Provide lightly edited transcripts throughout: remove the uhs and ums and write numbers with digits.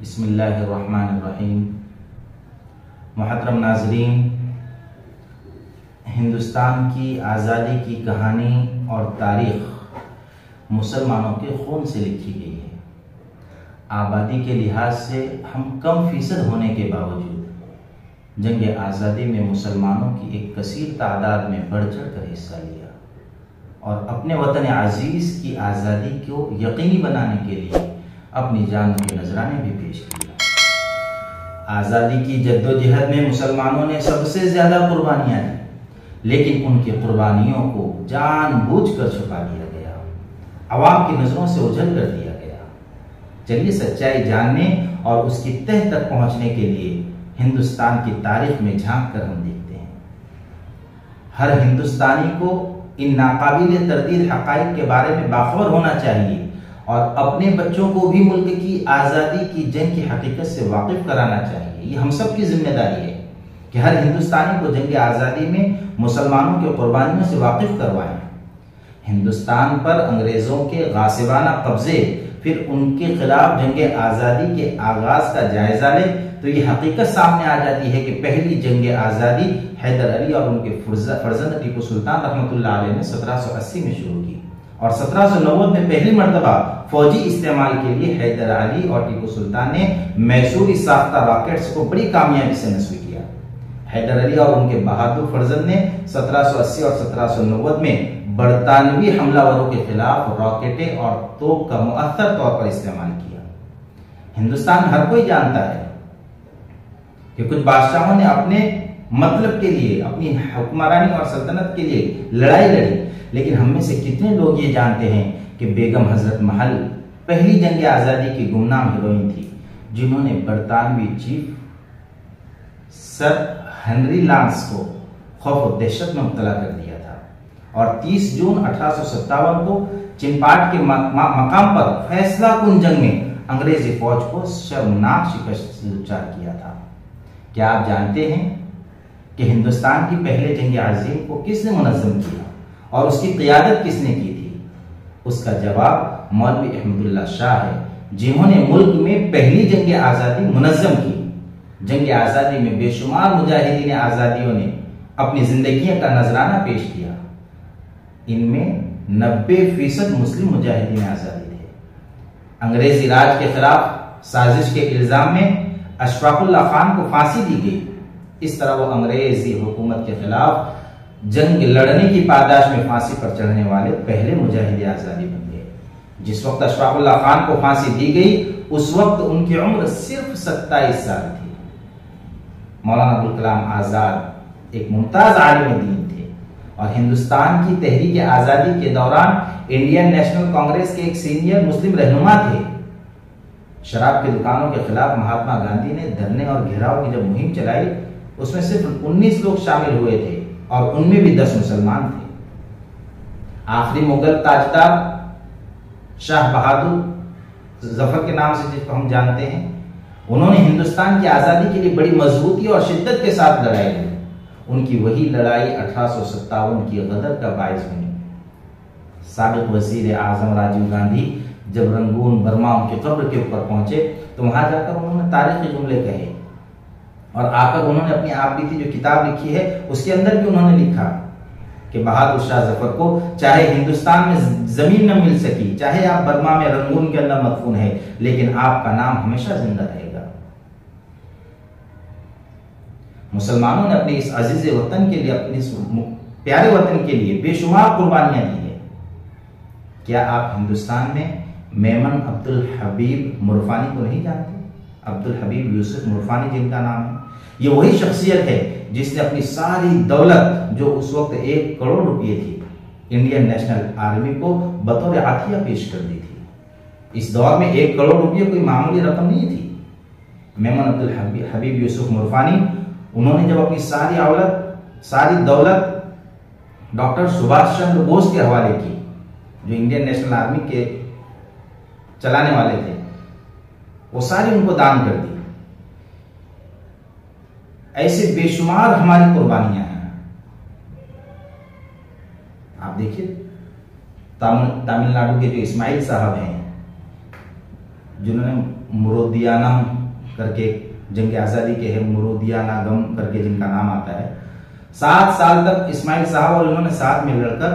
बिस्मिल्लाहिर्रहमानिर्रहीम। मुहतरम नाज़रीन, हिंदुस्तान की आज़ादी की कहानी और तारीख़ मुसलमानों के खून से लिखी गई है। आबादी के लिहाज से हम कम फीसद होने के बावजूद जंग आज़ादी में मुसलमानों की एक कसीर तादाद में बढ़ चढ़ कर हिस्सा लिया और अपने वतन अजीज़ की आज़ादी को यकीनी बनाने के लिए अपनी जान के नजराने भी पेश किया। आज़ादी की जद्दोजहद में मुसलमानों ने सबसे ज़्यादा कुर्बानियाँ दी, लेकिन उनकी कुर्बानियों को जानबूझकर छुपा दिया गया, अवाम की नज़रों से ओझल कर दिया गया। चलिए सच्चाई जानने और उसकी तह तक पहुँचने के लिए हिंदुस्तान की तारीख में झांक कर हम देखते हैं। हर हिंदुस्तानी को इन नाकाबिल तरदीद हक़ाइक़ के बारे में बाखबर होना चाहिए और अपने बच्चों को भी मुल्क की आज़ादी की जंग की हकीकत से वाकिफ कराना चाहिए। ये हम सब की जिम्मेदारी है कि हर हिंदुस्तानी को जंग आज़ादी में मुसलमानों के कुर्बानियों से वाकिफ करवाएं। हिंदुस्तान पर अंग्रेज़ों के गासिबाना कब्जे, फिर उनके खिलाफ जंग आज़ादी के आगाज का जायजा ले तो ये हकीकत सामने आ जाती है कि पहली जंग आज़ादी हैदर अली और उनके फर्जंद टीपू सुल्तान रहमतुल्लाह अलैह ने 1780 में शुरू की और 1790 में पहली मर्तबा फौजी इस्तेमाल के लिए हैदर अली और टीपू सुल्तान ने मैसूरी साख्ता रॉकेट्स को बड़ी कामयाबी से नस्ब किया। हैदर अली और उनके बहादुर फर्जंद ने 1780 और 1790 में बरतानवी हमलावरों के खिलाफ रॉकेटें और तोप का मुअत्तर तौर पर इस्तेमाल किया। हिंदुस्तान हर कोई जानता है कि कुछ बादशाहों ने अपने मतलब के लिए, अपनी हुक्मरानी और सल्तनत के लिए लड़ाई लड़ी, लेकिन हम में से कितने लोग ये जानते हैं कि बेगम हजरत महल पहली जंग आज़ादी की गुमनाम हीरोइन थी, जिन्होंने बरतानवी चीफ सर हेनरी लांस को खौफ और दहशत में मुब्तला कर दिया था और 30 जून 1857 को चिंपाट के मकाम पर फैसला कुन जंग में अंग्रेजी फौज को शर्मनाक शिकस्त से उच्चार किया था। क्या आप जानते हैं कि हिंदुस्तान की पहले जंग अजीम को किसने मुनज़्ज़म किया और उसकी क़ियादत किसने की थी? उसका जवाब मौलवी अहमदुल्ला शाह है, जिन्होंने मुल्क में पहली जंग आज़ादी मुनज़्ज़म की। जंग आज़ादी में बेशुमार मुजाहिदीन आज़ादियों ने अपनी जिंदगियों का नजराना पेश किया। इनमें 90% मुस्लिम मुजाहिदीन आज़ादी थे। अंग्रेजी राज के खिलाफ साजिश के इल्जाम में अशफाकुल्ला खान को फांसी दी गई। इस तरह वो अंग्रेजी हुकूमत के खिलाफ जंग लड़ने की पादाश में फांसी पर चढ़ने वाले पहले मुजाहिद आज़ादी बन गए। जिस वक्त अशफाकुल्ला खान को फांसी दी गई, उस वक्त उनकी उम्र सिर्फ 27 साल थी। मौलाना अबुल कलाम आज़ाद एक मुमताज आलिम दीन थे और हिंदुस्तान की तहरीक आज़ादी के दौरान इंडियन नेशनल कांग्रेस के एक सीनियर मुस्लिम रहनुमा थे। शराब की दुकानों के खिलाफ महात्मा गांधी ने धरने और घेराव की जब मुहिम चलाई, उसमें सिर्फ 19 लोग शामिल हुए थे और उनमें भी 10 मुसलमान थे। आखिरी मुगल ताजदार शाह बहादुर जफर के नाम से जिसको हम जानते हैं, उन्होंने हिंदुस्तान की आज़ादी के लिए बड़ी मजबूती और शिद्दत के साथ लड़ाई लड़ी। उनकी वही लड़ाई 1857 की गदर का बायस बनी। साबिक वज़ीर आज़म राजीव गांधी जब रंगून बर्मा उनके कब्र के ऊपर पहुंचे तो वहां जाकर उन्होंने तारीखी जुमले कहे और आकर उन्होंने अपनी आप बीती जो किताब लिखी है उसके अंदर भी उन्होंने लिखा कि बहादुर शाह जफर को चाहे हिंदुस्तान में जमीन न मिल सकी, चाहे आप बर्मा में रंगून के अंदर मदफून है, लेकिन आपका नाम हमेशा जिंदा रहेगा। मुसलमानों ने अपने इस अजीज वतन के लिए, अपने इस प्यारे वतन के लिए बेशुमार कुर्बानियां दी है। क्या आप हिंदुस्तान में मेमन अब्दुल हबीब मुरफानी को नहीं जानते? अब्दुल हबीब यूसुफ मुरफानी जिनका नाम है, ये वही शख्सियत है जिसने अपनी सारी दौलत, जो उस वक्त 1 करोड़ रुपये थी, इंडियन नेशनल आर्मी को बतौर आतिया पेश कर दी थी। इस दौर में 1 करोड़ रुपये कोई मामूली रकम नहीं थी। मेमन अब्दुल हबीब यूसुफ मुरफानी, उन्होंने जब अपनी सारी दौलत डॉक्टर सुभाष चंद्र बोस के हवाले की, जो इंडियन नेशनल आर्मी के चलाने वाले थे, वो सारी उनको दान कर दी। ऐसे बेशुमार हमारी कुर्बानियां हैं। आप देखिए तमिलनाडु के जो इस्माइल साहब हैं, जिन्होंने मुरोदियानम करके जंग आज़ादी के है, मुरोदियानागम करके जिनका नाम आता है। 7 साल तक इस्माइल साहब और इन्होंने साथ में लड़कर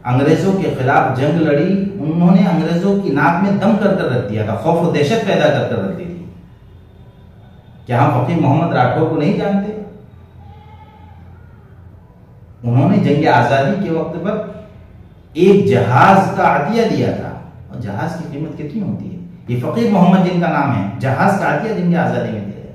अंग्रेजों के खिलाफ जंग लड़ी। उन्होंने अंग्रेजों की नाक में दम कर रख दिया था, खौफ और दहशत पैदा कर रख दी थी। क्या हम फकीर मोहम्मद राठौर को नहीं जानते? उन्होंने जंग आज़ादी के वक्त पर एक जहाज का अतिया दिया था, और जहाज की कीमत कितनी होती है? ये फकीर मोहम्मद जिनका नाम है, जहाज का अतिया जंग आज़ादी में दे रहे।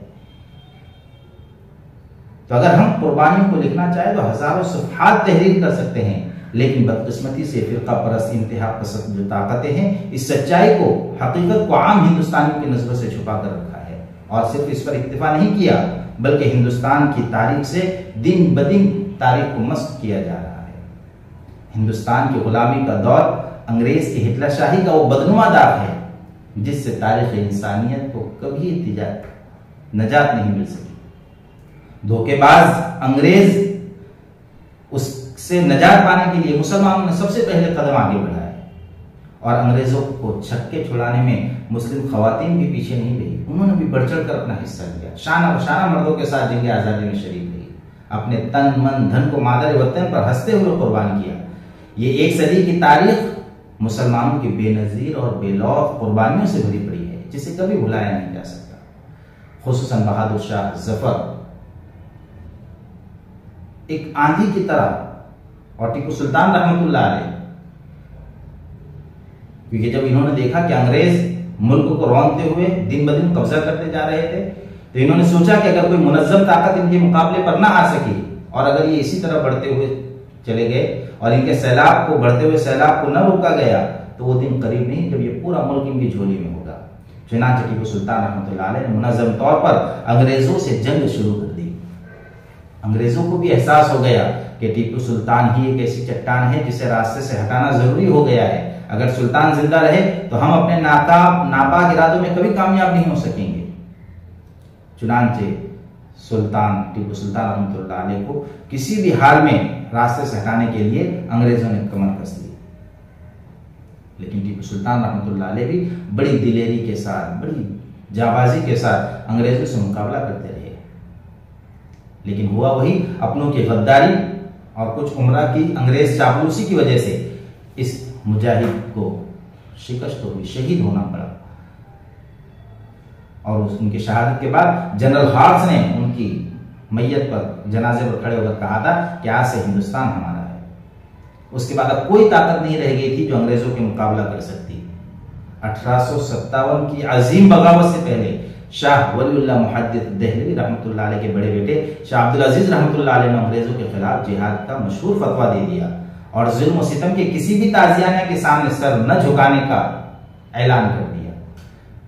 तो अगर हम कुर्बानियों को लिखना चाहे तो हजारों सफ़हात तहरीर कर सकते हैं, लेकिन बदकिस्मती से फिरका परस्त इंतहा पसंद जो ताकतें हैं, इस सच्चाई को, हकीकत को आम हिंदुस्तानियों की नजरों से छुपा कर रखा है। और सिर्फ इस पर इक्तिफा नहीं किया, बल्कि हिंदुस्तान की तारीख से दिन ब दिन तारीख को मस्क किया जा रहा है। हिंदुस्तान की गुलामी का दौर, अंग्रेज की हिटलरशाही का वो बदनुमा दाग है जिससे तारीख इंसानियत को कभी नजात नहीं मिल सकी। धोखेबाज अंग्रेज उससे नजात पाने के लिए मुसलमानों ने सबसे पहले कदम आगे बढ़ाए, और अंग्रेजों को छक्के छुड़ाने में मुस्लिम खवातीन भी पीछे नहीं रही। उन्होंने भी बढ़ चढ़ कर अपना हिस्सा लिया, शाना बशाना मर्दों के साथ जंग आज़ादी में शरीक रही, अपने तन मन धन को मादर वतन पर हंसते हुए कुर्बान किया। ये एक सदी की तारीख मुसलमानों की बेनजीर और बेलौफ कुर्बानियों से भरी पड़ी है, जिसे कभी भुलाया नहीं जा सकता। खुसूसन बहादुर शाह जफर एक आंधी की तरह, और टीपू सुल्तान रहमतुल्लाह अलैह, क्योंकि जब इन्होंने देखा कि अंग्रेज मुल्क को रौंदते हुए दिन ब दिन कब्जा करते जा रहे थे, तो इन्होंने सोचा कि अगर कोई मुनज्जम ताकत इनके मुकाबले पर ना आ सकी, और अगर ये इसी तरह बढ़ते हुए चले गए और इनके सैलाब को, बढ़ते हुए सैलाब को न रोका गया, तो वो दिन करीब नहीं जब ये पूरा मुल्क इनकी झोली में होगा। चुनांचे टीपू सुल्तान रहमतुल्लाह अलैह ने मुनज्जम तौर पर अंग्रेजों से जंग शुरू कर दी। अंग्रेजों को भी एहसास हो गया कि टीपू सुल्तान ही एक ऐसी चट्टान है जिसे रास्ते से हटाना जरूरी हो गया है। अगर सुल्तान जिंदा रहे तो हम अपने नापाक इरादों में कभी कामयाब नहीं हो सकेंगे। चुनांचे सुल्तान टीपू सुल्तान रहमतुल्लाह अलैह को किसी भी हाल में रास्ते से हटाने के लिए अंग्रेजों ने कमर कस ली, लेकिन टीपू सुल्तान रहमतुल्लाह अलैह भी बड़ी दिलेरी के साथ, बड़ी जाबाजी के साथ अंग्रेजों से मुकाबला करते रहे। लेकिन हुआ वही, अपनों की गद्दारी और कुछ उमरा की अंग्रेज चापलूसी की वजह से इस मुजाहिद को शिकस्त हुई, शहीद होना पड़ा। और उनकी शहादत के बाद जनरल हार्ट्स ने उनकी मैयत पर, जनाजे पर खड़े होकर कहा था कि आज से हिंदुस्तान हमारा है। उसके बाद अब कोई ताकत नहीं रह गई थी जो अंग्रेजों के मुकाबला कर सकती। 1857 की अजीम बगावत से पहले शाह वलीउल्लाह मुहद्दिस देहलवी रहमतुल्लाह अलैह के बड़े बेटे शाह अब्दुल अजीज रहमतुल्लाह अलैह ने अंग्रेजों के खिलाफ जिहाद का मशहूर फतवा दे दिया और जुल्म और सितम के किसी भी ताजियाने के सामने सर न झुकाने का ऐलान कर दिया।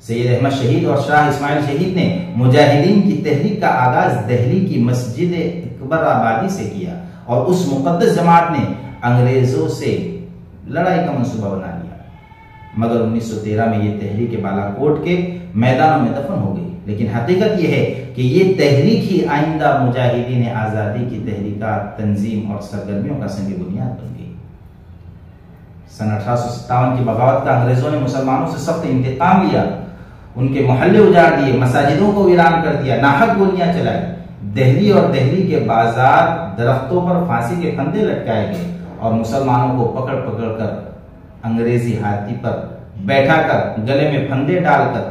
सैयद अहमद शहीद और शाह इस्माइल शहीद ने मुजाहिदीन की तहरीक का आगाज दिल्ली की मस्जिद अकबर आबादी से किया और उस मुकद्दस जमात ने अंग्रेजों से लड़ाई का मंसूबा बना लिया। मगर 1913 में ये तहरीक बालाकोट के मैदानों में दफन हो गई। लेकिन हकीकत यह है कि ये तहरीक ही आइंदा मुजाहिदीन आज़ादी की तहरीकात, तंजीम और सरगर्मियों का संग बुनियाद बन गई। सन 1857 की बगावत का अंग्रेजों ने मुसलमानों से सख्त इंतकाम लिया, उनके मोहल्ले उजाड़ दिए, मसाजिदों को वीरान कर दिया, नाहक गोलियां चलाई। दिल्ली और दिल्ली के बाजार दरख्तों पर फांसी के फंदे लटकाए गए और मुसलमानों को पकड़ पकड़ कर अंग्रेजी हाथी पर बैठाकर, गले में फंदे डालकर,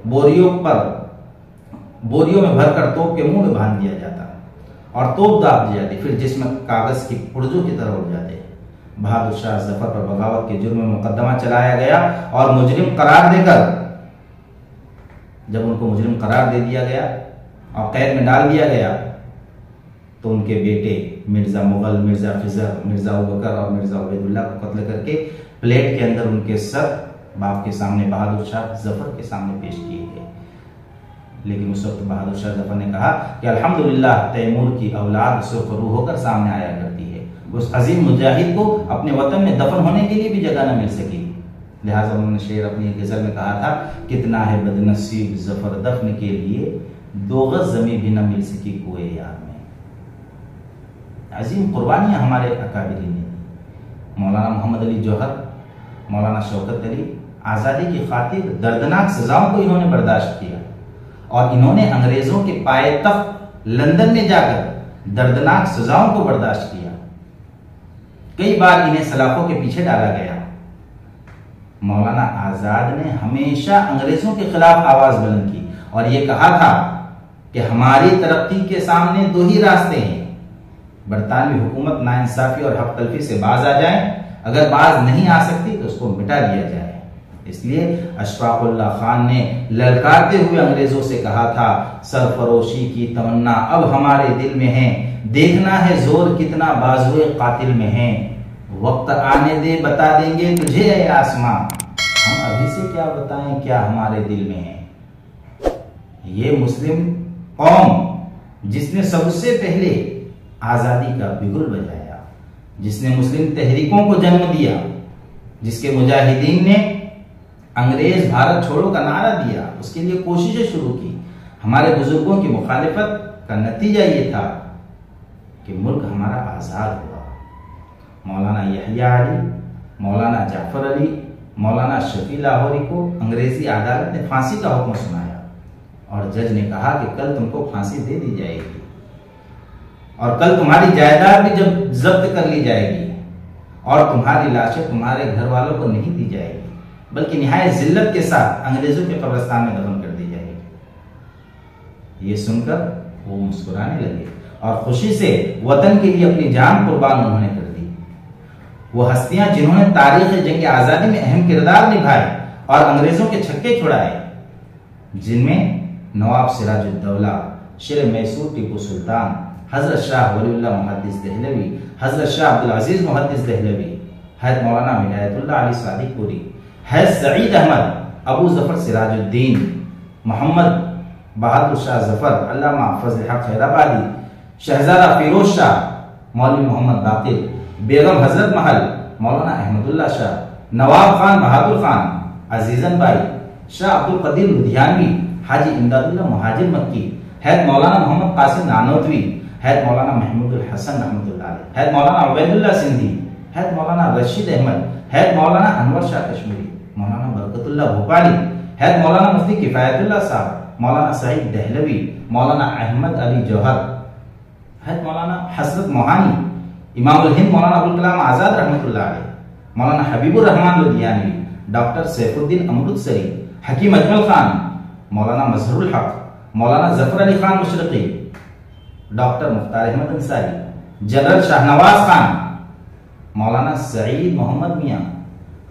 बोरियों में भरकर तोप के मुंह में बांध दिया जाता और तोप दाग दी जाती, फिर जिसमें कागज की पुर्जों की तरह उड़ जाते। बहादुर शाह जफर पर बगावत के जुर्म में मुकदमा चलाया गया और मुजरिम करार देकर, जब उनको मुजरिम करार दे दिया गया और कैद में डाल दिया गया, तो उनके बेटे मिर्जा मुगल, मिर्जा फिजर, मिर्जा अबूबकर और मिर्जा उबैदुल्लाह को कत्ल करके प्लेट के अंदर उनके सर बाप के सामने बहादुर शाह जफर के सामने पेश किए गए। लेकिन उस वक्त बहादुर शाह जफर ने कहा कि अल्हम्दुलिल्लाह तैमूर की औलाद सुरखरू होकर सामने आया करती है। उस अजीम मुजाहिद को अपने वतन में दफन होने के लिए भी जगह न मिल सकी, लिहाजा उन्होंने शेर अपनी गजल में कहा था, कितना है बदनसीब जफर दफन के लिए, 2 गज जमीन भी न मिल सकी कुए यार में। अजीम कुर्बानियां हमारे अकाबिरीन ने, मौलाना मोहम्मद अली जौहर, मौलाना शौकत अली, आजादी की खातिर दर्दनाक सजाओं को इन्होंने बर्दाश्त किया और इन्होंने अंग्रेजों के पायतख्त लंदन में जाकर दर्दनाक सजाओं को बर्दाश्त किया। कई बार इन्हें सलाखों के पीछे डाला गया। मौलाना आजाद ने हमेशा अंग्रेजों के खिलाफ आवाज बुलंद की और यह कहा था कि हमारी तरक्की के सामने दो ही रास्ते हैं, बरतानवी हुकूमत नाइंसाफी और हक तलफी से बाज आ जाए, अगर बाज नहीं आ सकती तो उसको मिटा दिया जाए। इसलिए अशफाकुल्लाह खान ने ललकारते हुए अंग्रेजों से कहा था, सरफरोशी की तमन्ना अब हमारे दिल में है, देखना है जोर कितना बाजुए कातिल में है, वक्त आने दे बता देंगे तुझे ऐ आसमां, हम अभी से क्या बताएं क्या हमारे दिल में है। ये मुस्लिम कौम जिसने सबसे पहले आजादी का बिगुल बजाया, जिसने मुस्लिम तहरीकों को जन्म दिया, जिसके मुजाहिदीन ने अंग्रेज भारत छोड़ो का नारा दिया, उसके लिए कोशिशें शुरू की, हमारे बुजुर्गों की मुखालिफत का नतीजा ये था कि मुल्क हमारा आजाद हुआ। मौलाना यहया अली, मौलाना जाफर अली, मौलाना शफी लाहौरी को अंग्रेजी अदालत ने फांसी का हुक्म सुनाया और जज ने कहा कि कल तुमको फांसी दे दी जाएगी और कल तुम्हारी जायदाद भी जब जब्त कर ली जाएगी और तुम्हारी लाशें तुम्हारे घर वालों को नहीं दी जाएगी, बल्कि निहायत जिल्लत के साथ अंग्रेजों के कब्रिस्तान में दफन कर दी जाएगी। ये सुनकर वो मुस्कुराने लगे और खुशी से वतन के लिए अपनी जान कुर्बान उन्होंने कर दी। वो हस्तियां जिन्होंने तारीख जंग आजादी में अहम किरदार निभाए और अंग्रेजों के छक्के छुड़ाए, जिनमें नवाब सिराजुद्दौला, शेर मैसूर टीपू सुल्तान, हजरत शाह वलीउल्लाह मुहद्दिस दहलवी, हजरत शाह अब्दुल अजीज मुहद्दिस दहलवी, हैदर मौलाना हिदायतुल्लाह अली सादिकपुरी, हैदर सईद अहमद, अबू जफर सिराजुद्दीन, मोहम्मद बहादुर शाह जफर, अल्लामा फजल हक खैराबादी, शहजादा फिरोज शाह, मौलवी मोहम्मद बाकिर, बेगम हजरत महल, मौलाना अहमदुल्ला शाह, नवाब खान बहादुर खान, अजीजन भाई, शाह अब्दुल कदीर लुधियानवी, हाजी इमदादुल्लाह मुहाजिर मक्की, हैदर मौलाना मोहम्मद कासिम नानोतवी, हैदर मौलाना महमूदुल हसन रहमतुल्लाह अलैह, हैदर मौलाना उबैदुल्लाह सिंधी, हैदर मौलाना रशीद अहमद, हैदर मौलाना अनवर शाह कश्मीरी, मौलाना बरकतुल्लाह भोपाली, हैदर मौलाना मुफ्ती किफायतुल्लाह साहब, मौलाना सईद दहलवी, मौलाना अहमद अली जौहर, हैदर मौलाना हसरत मोहानी, इमामुल हिंद मौलाना अबुल कलाम आजाद रहमतुल्लाह अलैह, मौलाना हबीबुर रहमान लुधियानवी, डॉक्टर सैफुद्दीन अमृतसरी, हकीम अजमल खान, मौलाना मजहरुल हक, मौलाना जफर अली खान मशरकी, डॉक्टर मुख्तार अहमद अंसारी, जनरल शाहनवाज खान, मौलाना सईद मोहम्मद मियाँ,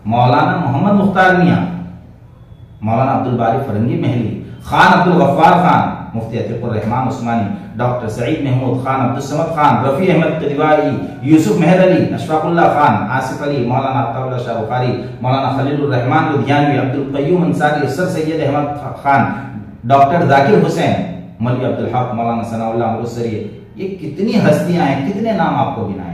मौलाना मोहम्मद मुख्तार मियाँ, मौलाना अब्दुल बारी फरंगी महली, खान अब्दुल गफ्फार खान, मुफ्ती अतीकुर रहमान उस्मानी, डॉक्टर सईद महमूद खान, अब्दुल समद खान, रफी अहमद कदवाई, यूसुफ मेहर अली, अशफाकुल्लाह खान, आसिफ अली, मौलाना अताउल्लाह शाह बुखारी, मौलाना खलीलुर रहमान लुधियानवी, अब्दुल कय्यूम अंसारी, सर सैयद अहमद खान, डॉक्टर जाकिर हुसैन, मौलवी अब्दुल हक, मौलाना सनाउल्लाह अमृतसरी। ये कितनी हस्तियां हैं, कितने नाम आपको गिनाए।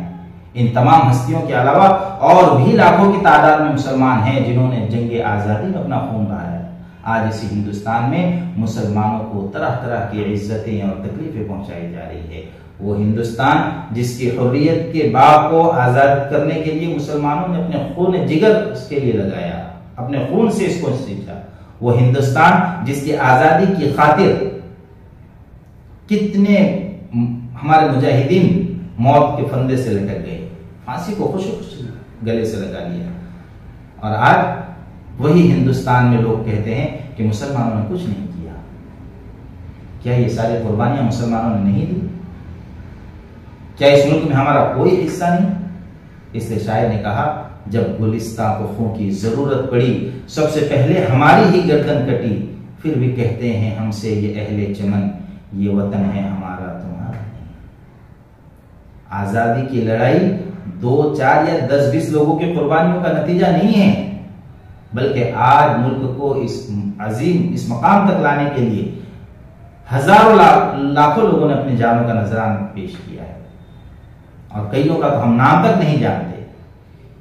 इन तमाम हस्तियों के अलावा और भी लाखों की तादाद में मुसलमान हैं जिन्होंने जंग आजादी में अपना खून बहाया। आज इसी हिंदुस्तान में मुसलमानों को तरह तरह की इज्जतें और तकलीफें पहुंचाई जा रही है। वो हिंदुस्तान जिसकी हुर्रियत के बाग को आजाद करने के लिए मुसलमानों ने अपने खून जिगर उसके लिए लगाया, अपने खून से इसको सींचा। वो हिंदुस्तान जिसकी आजादी की खातिर कितने हमारे मुजाहिदीन मौत के फंदे से लटक गए, फांसी को खुशी खुशी गले से लगा लिया। और आज वही हिंदुस्तान में लोग कहते हैं कि मुसलमानों ने कुछ नहीं किया। क्या ये सारी कुर्बानियां मुसलमानों ने नहीं दी? क्या इस मुल्क में हमारा कोई हिस्सा नहीं? इसलिए शायर ने कहा, जब गुलिस्तां को खून की जरूरत पड़ी, सबसे पहले हमारी ही गर्दन कटी, फिर भी कहते हैं हमसे ये अहले चमन, ये वतन है हमारा तुम्हारा नहीं। आजादी की लड़ाई 2, 4 या 10-20 लोगों की कुर्बानियों का नतीजा नहीं है, बल्कि आज मुल्क को इस अजीम इस मकाम तक लाने के लिए हजारों लाखों लोगों ने अपनी जानों का नजराना पेश किया है। और कईयों का तो हम नाम तक नहीं जानते,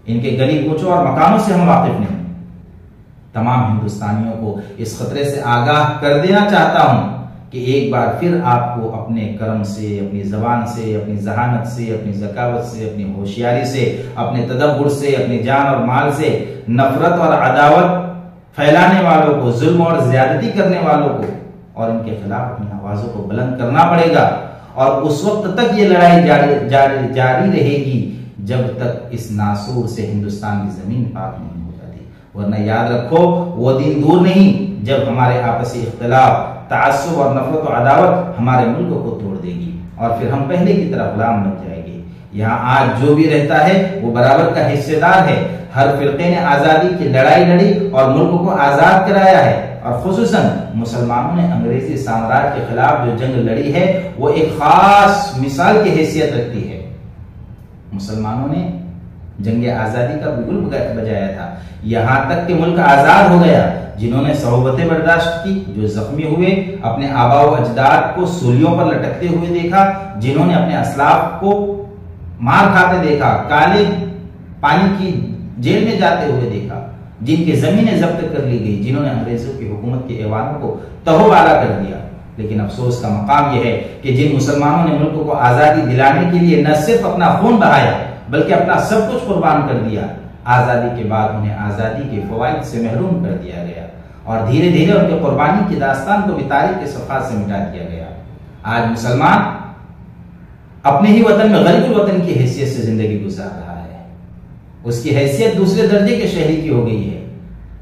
इनके गली कूचों और मकानों से हम वाकिफ नहीं। तमाम हिंदुस्तानियों को इस खतरे से आगाह कर देना चाहता हूं कि एक बार फिर आपको अपने कर्म से, अपनी जबान से, अपनी जहानत से, अपनी ज़कावत से, अपनी होशियारी से, अपने तदब्बुर से, अपनी जान और माल से नफरत और अदावत फैलाने वालों को, जुल्म और ज्यादती करने वालों को, और इनके खिलाफ अपनी आवाजों को बुलंद करना पड़ेगा। और उस वक्त तक ये लड़ाई जारी रहेगी जब तक इस नासूर से हिंदुस्तान की जमीन पाक नहीं हो जाती। वरना याद रखो, वो दिन दूर नहीं जब हमारे आपसी इख्तिलाफ, ताअस्सुब और नफरत और अदावत हमारे मुल्क को तोड़ देगी और फिर हम पहले की तरह गुलाम बन जाएंगे। यहाँ आज जो भी रहता है वो बराबर का हिस्सेदार है। हर फिरके ने आजादी की लड़ाई लड़ी और मुल्क को आजाद कराया है, और खुसूसन मुसलमानों ने अंग्रेजी साम्राज्य के खिलाफ जो जंग लड़ी है वो एक खास मिसाल की हैसियत रखती है। मुसलमानों ने जंग आजादी का बिगुल बजाया था, यहाँ तक कि मुल्क आजाद हो गया। जिन्होंने सहुबतें बर्दाश्त की, जो जख्मी हुए, अपने आबा व अजदाद को सूलियों पर लटकते हुए देखा, जिन्होंने अपने असलाफ को मार खाते देखा, काले पानी की जेल में जाते हुए देखा, जिनकी जमीनें जब्त कर ली गई, जिन्होंने अंग्रेजों की हुकूमत के ऐवानों को तहोबाला कर दिया। लेकिन अफसोस का मकाम यह है कि जिन मुसलमानों ने मुल्क को आजादी दिलाने के लिए न सिर्फ अपना खून बहाया बल्कि अपना सब कुछ कुर्बान कर दिया, आजादी के बाद उन्हें आजादी के फवाइद से महरूम कर दिया गया और धीरे धीरे उनके कुर्बानी की दास्तान को भी तारीख के सफ़हात से मिटा दिया गया। आज मुसलमान अपने ही वतन में गरीब वतन की हैसियत से जिंदगी गुजार रहा है। उसकी हैसियत दूसरे दर्जे के शहरी की हो गई है।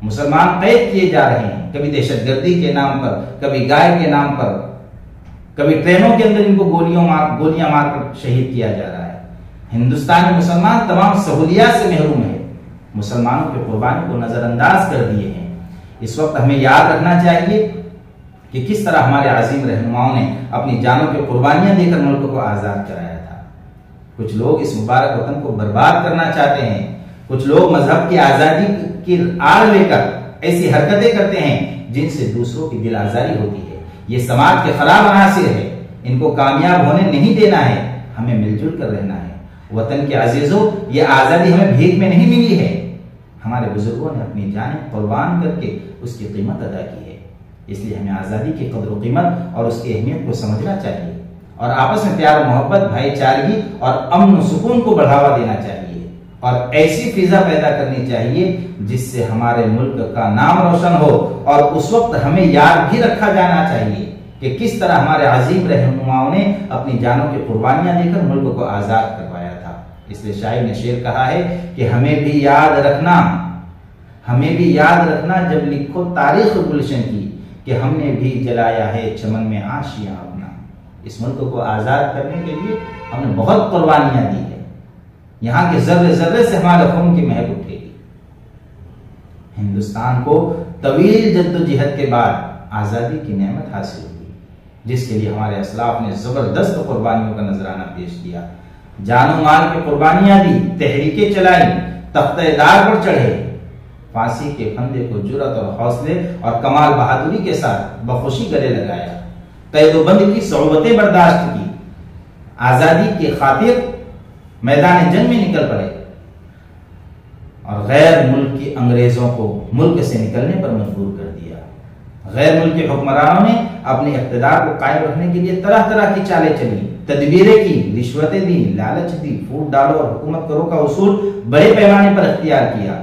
मुसलमान कैद किए जा रहे हैं, कभी दहशतगर्दी के नाम पर, कभी गाय के नाम पर, कभी ट्रेनों के अंदर इनको गोलियां मारकर शहीद किया जा रहा है। हिंदुस्तान में मुसलमान तमाम सहूलियात से महरूम है, मुसलमानों की कुर्बानी को नजरअंदाज कर दिए हैं। इस वक्त हमें याद रखना चाहिए कि किस तरह हमारे अजीम रहनुमाओं ने अपनी जानों की कुर्बानियां देकर मुल्क को आजाद कराया था। कुछ लोग इस मुबारक वतन को बर्बाद करना चाहते हैं, कुछ लोग मजहब की आजादी की आड़ लेकर ऐसी हरकतें करते हैं जिनसे दूसरों की दिल आजारी होती है। ये समाज के खराब अनासिर है, इनको कामयाब होने नहीं देना है। हमें मिलजुल कर रहना है। वतन के अजीजों, ये आजादी हमें भीख में नहीं मिली है, हमारे बुजुर्गों ने अपनी जानें कुर्बान करके उसकी कीमत अदा की है। इसलिए हमें आजादी की कदर व कीमत और उसकी अहमियत को समझना चाहिए और आपस में प्यार मोहब्बत, भाईचारगी और अमन सुकून को बढ़ावा देना चाहिए और ऐसी फिजा पैदा करनी चाहिए जिससे हमारे मुल्क का नाम रोशन हो। और उस वक्त हमें याद भी रखा जाना चाहिए कि किस तरह हमारे अजीम रहनुमाओं ने अपनी जानों की कुर्बानियां देकर मुल्क को आजाद करवाया था। इसलिए शायर ने शेर कहा है कि हमें भी याद रखना जब लिखो तारीख गुलशन की, कि हमने भी जलाया है चमन में आशियां अपना। इस मुल्क को आजाद करने के लिए हमने बहुत कुर्बानियां दी है। यहाँ के जर्रे जर्रे से हमारे खून की महक उठेगी। हिंदुस्तान को तवील जद्दोजहद के बाद आजादी की नेमत हासिल हुई, जिसके लिए हमारे असलाफ ने जबरदस्त कुर्बानियों का नजराना पेश किया। जानो माल की कुर्बानियां दी, तहरीकें चलाई, तख्तेदार पर चढ़े, फांसी के फंदे को जुर्रत और हौसले और कमाल बहादुरी के साथ बखुशी गले लगाया, कैदोबंद की सौबतें बर्दाश्त की, आजादी की खातिर मैदान जंग में निकल पड़े और गैर मुल्की अंग्रेजों को मुल्क से निकलने पर मजबूर कर दिया। गैर मुल्की हुक्मरानों ने अपने इख्तिदार को कायम रखने के लिए तरह तरह की चालें चली, तदबीरें की, रिश्वतें दी, लालच दी, फूट डालो और हुकूमत करो का उसूल बड़े पैमाने पर इख्तियार किया,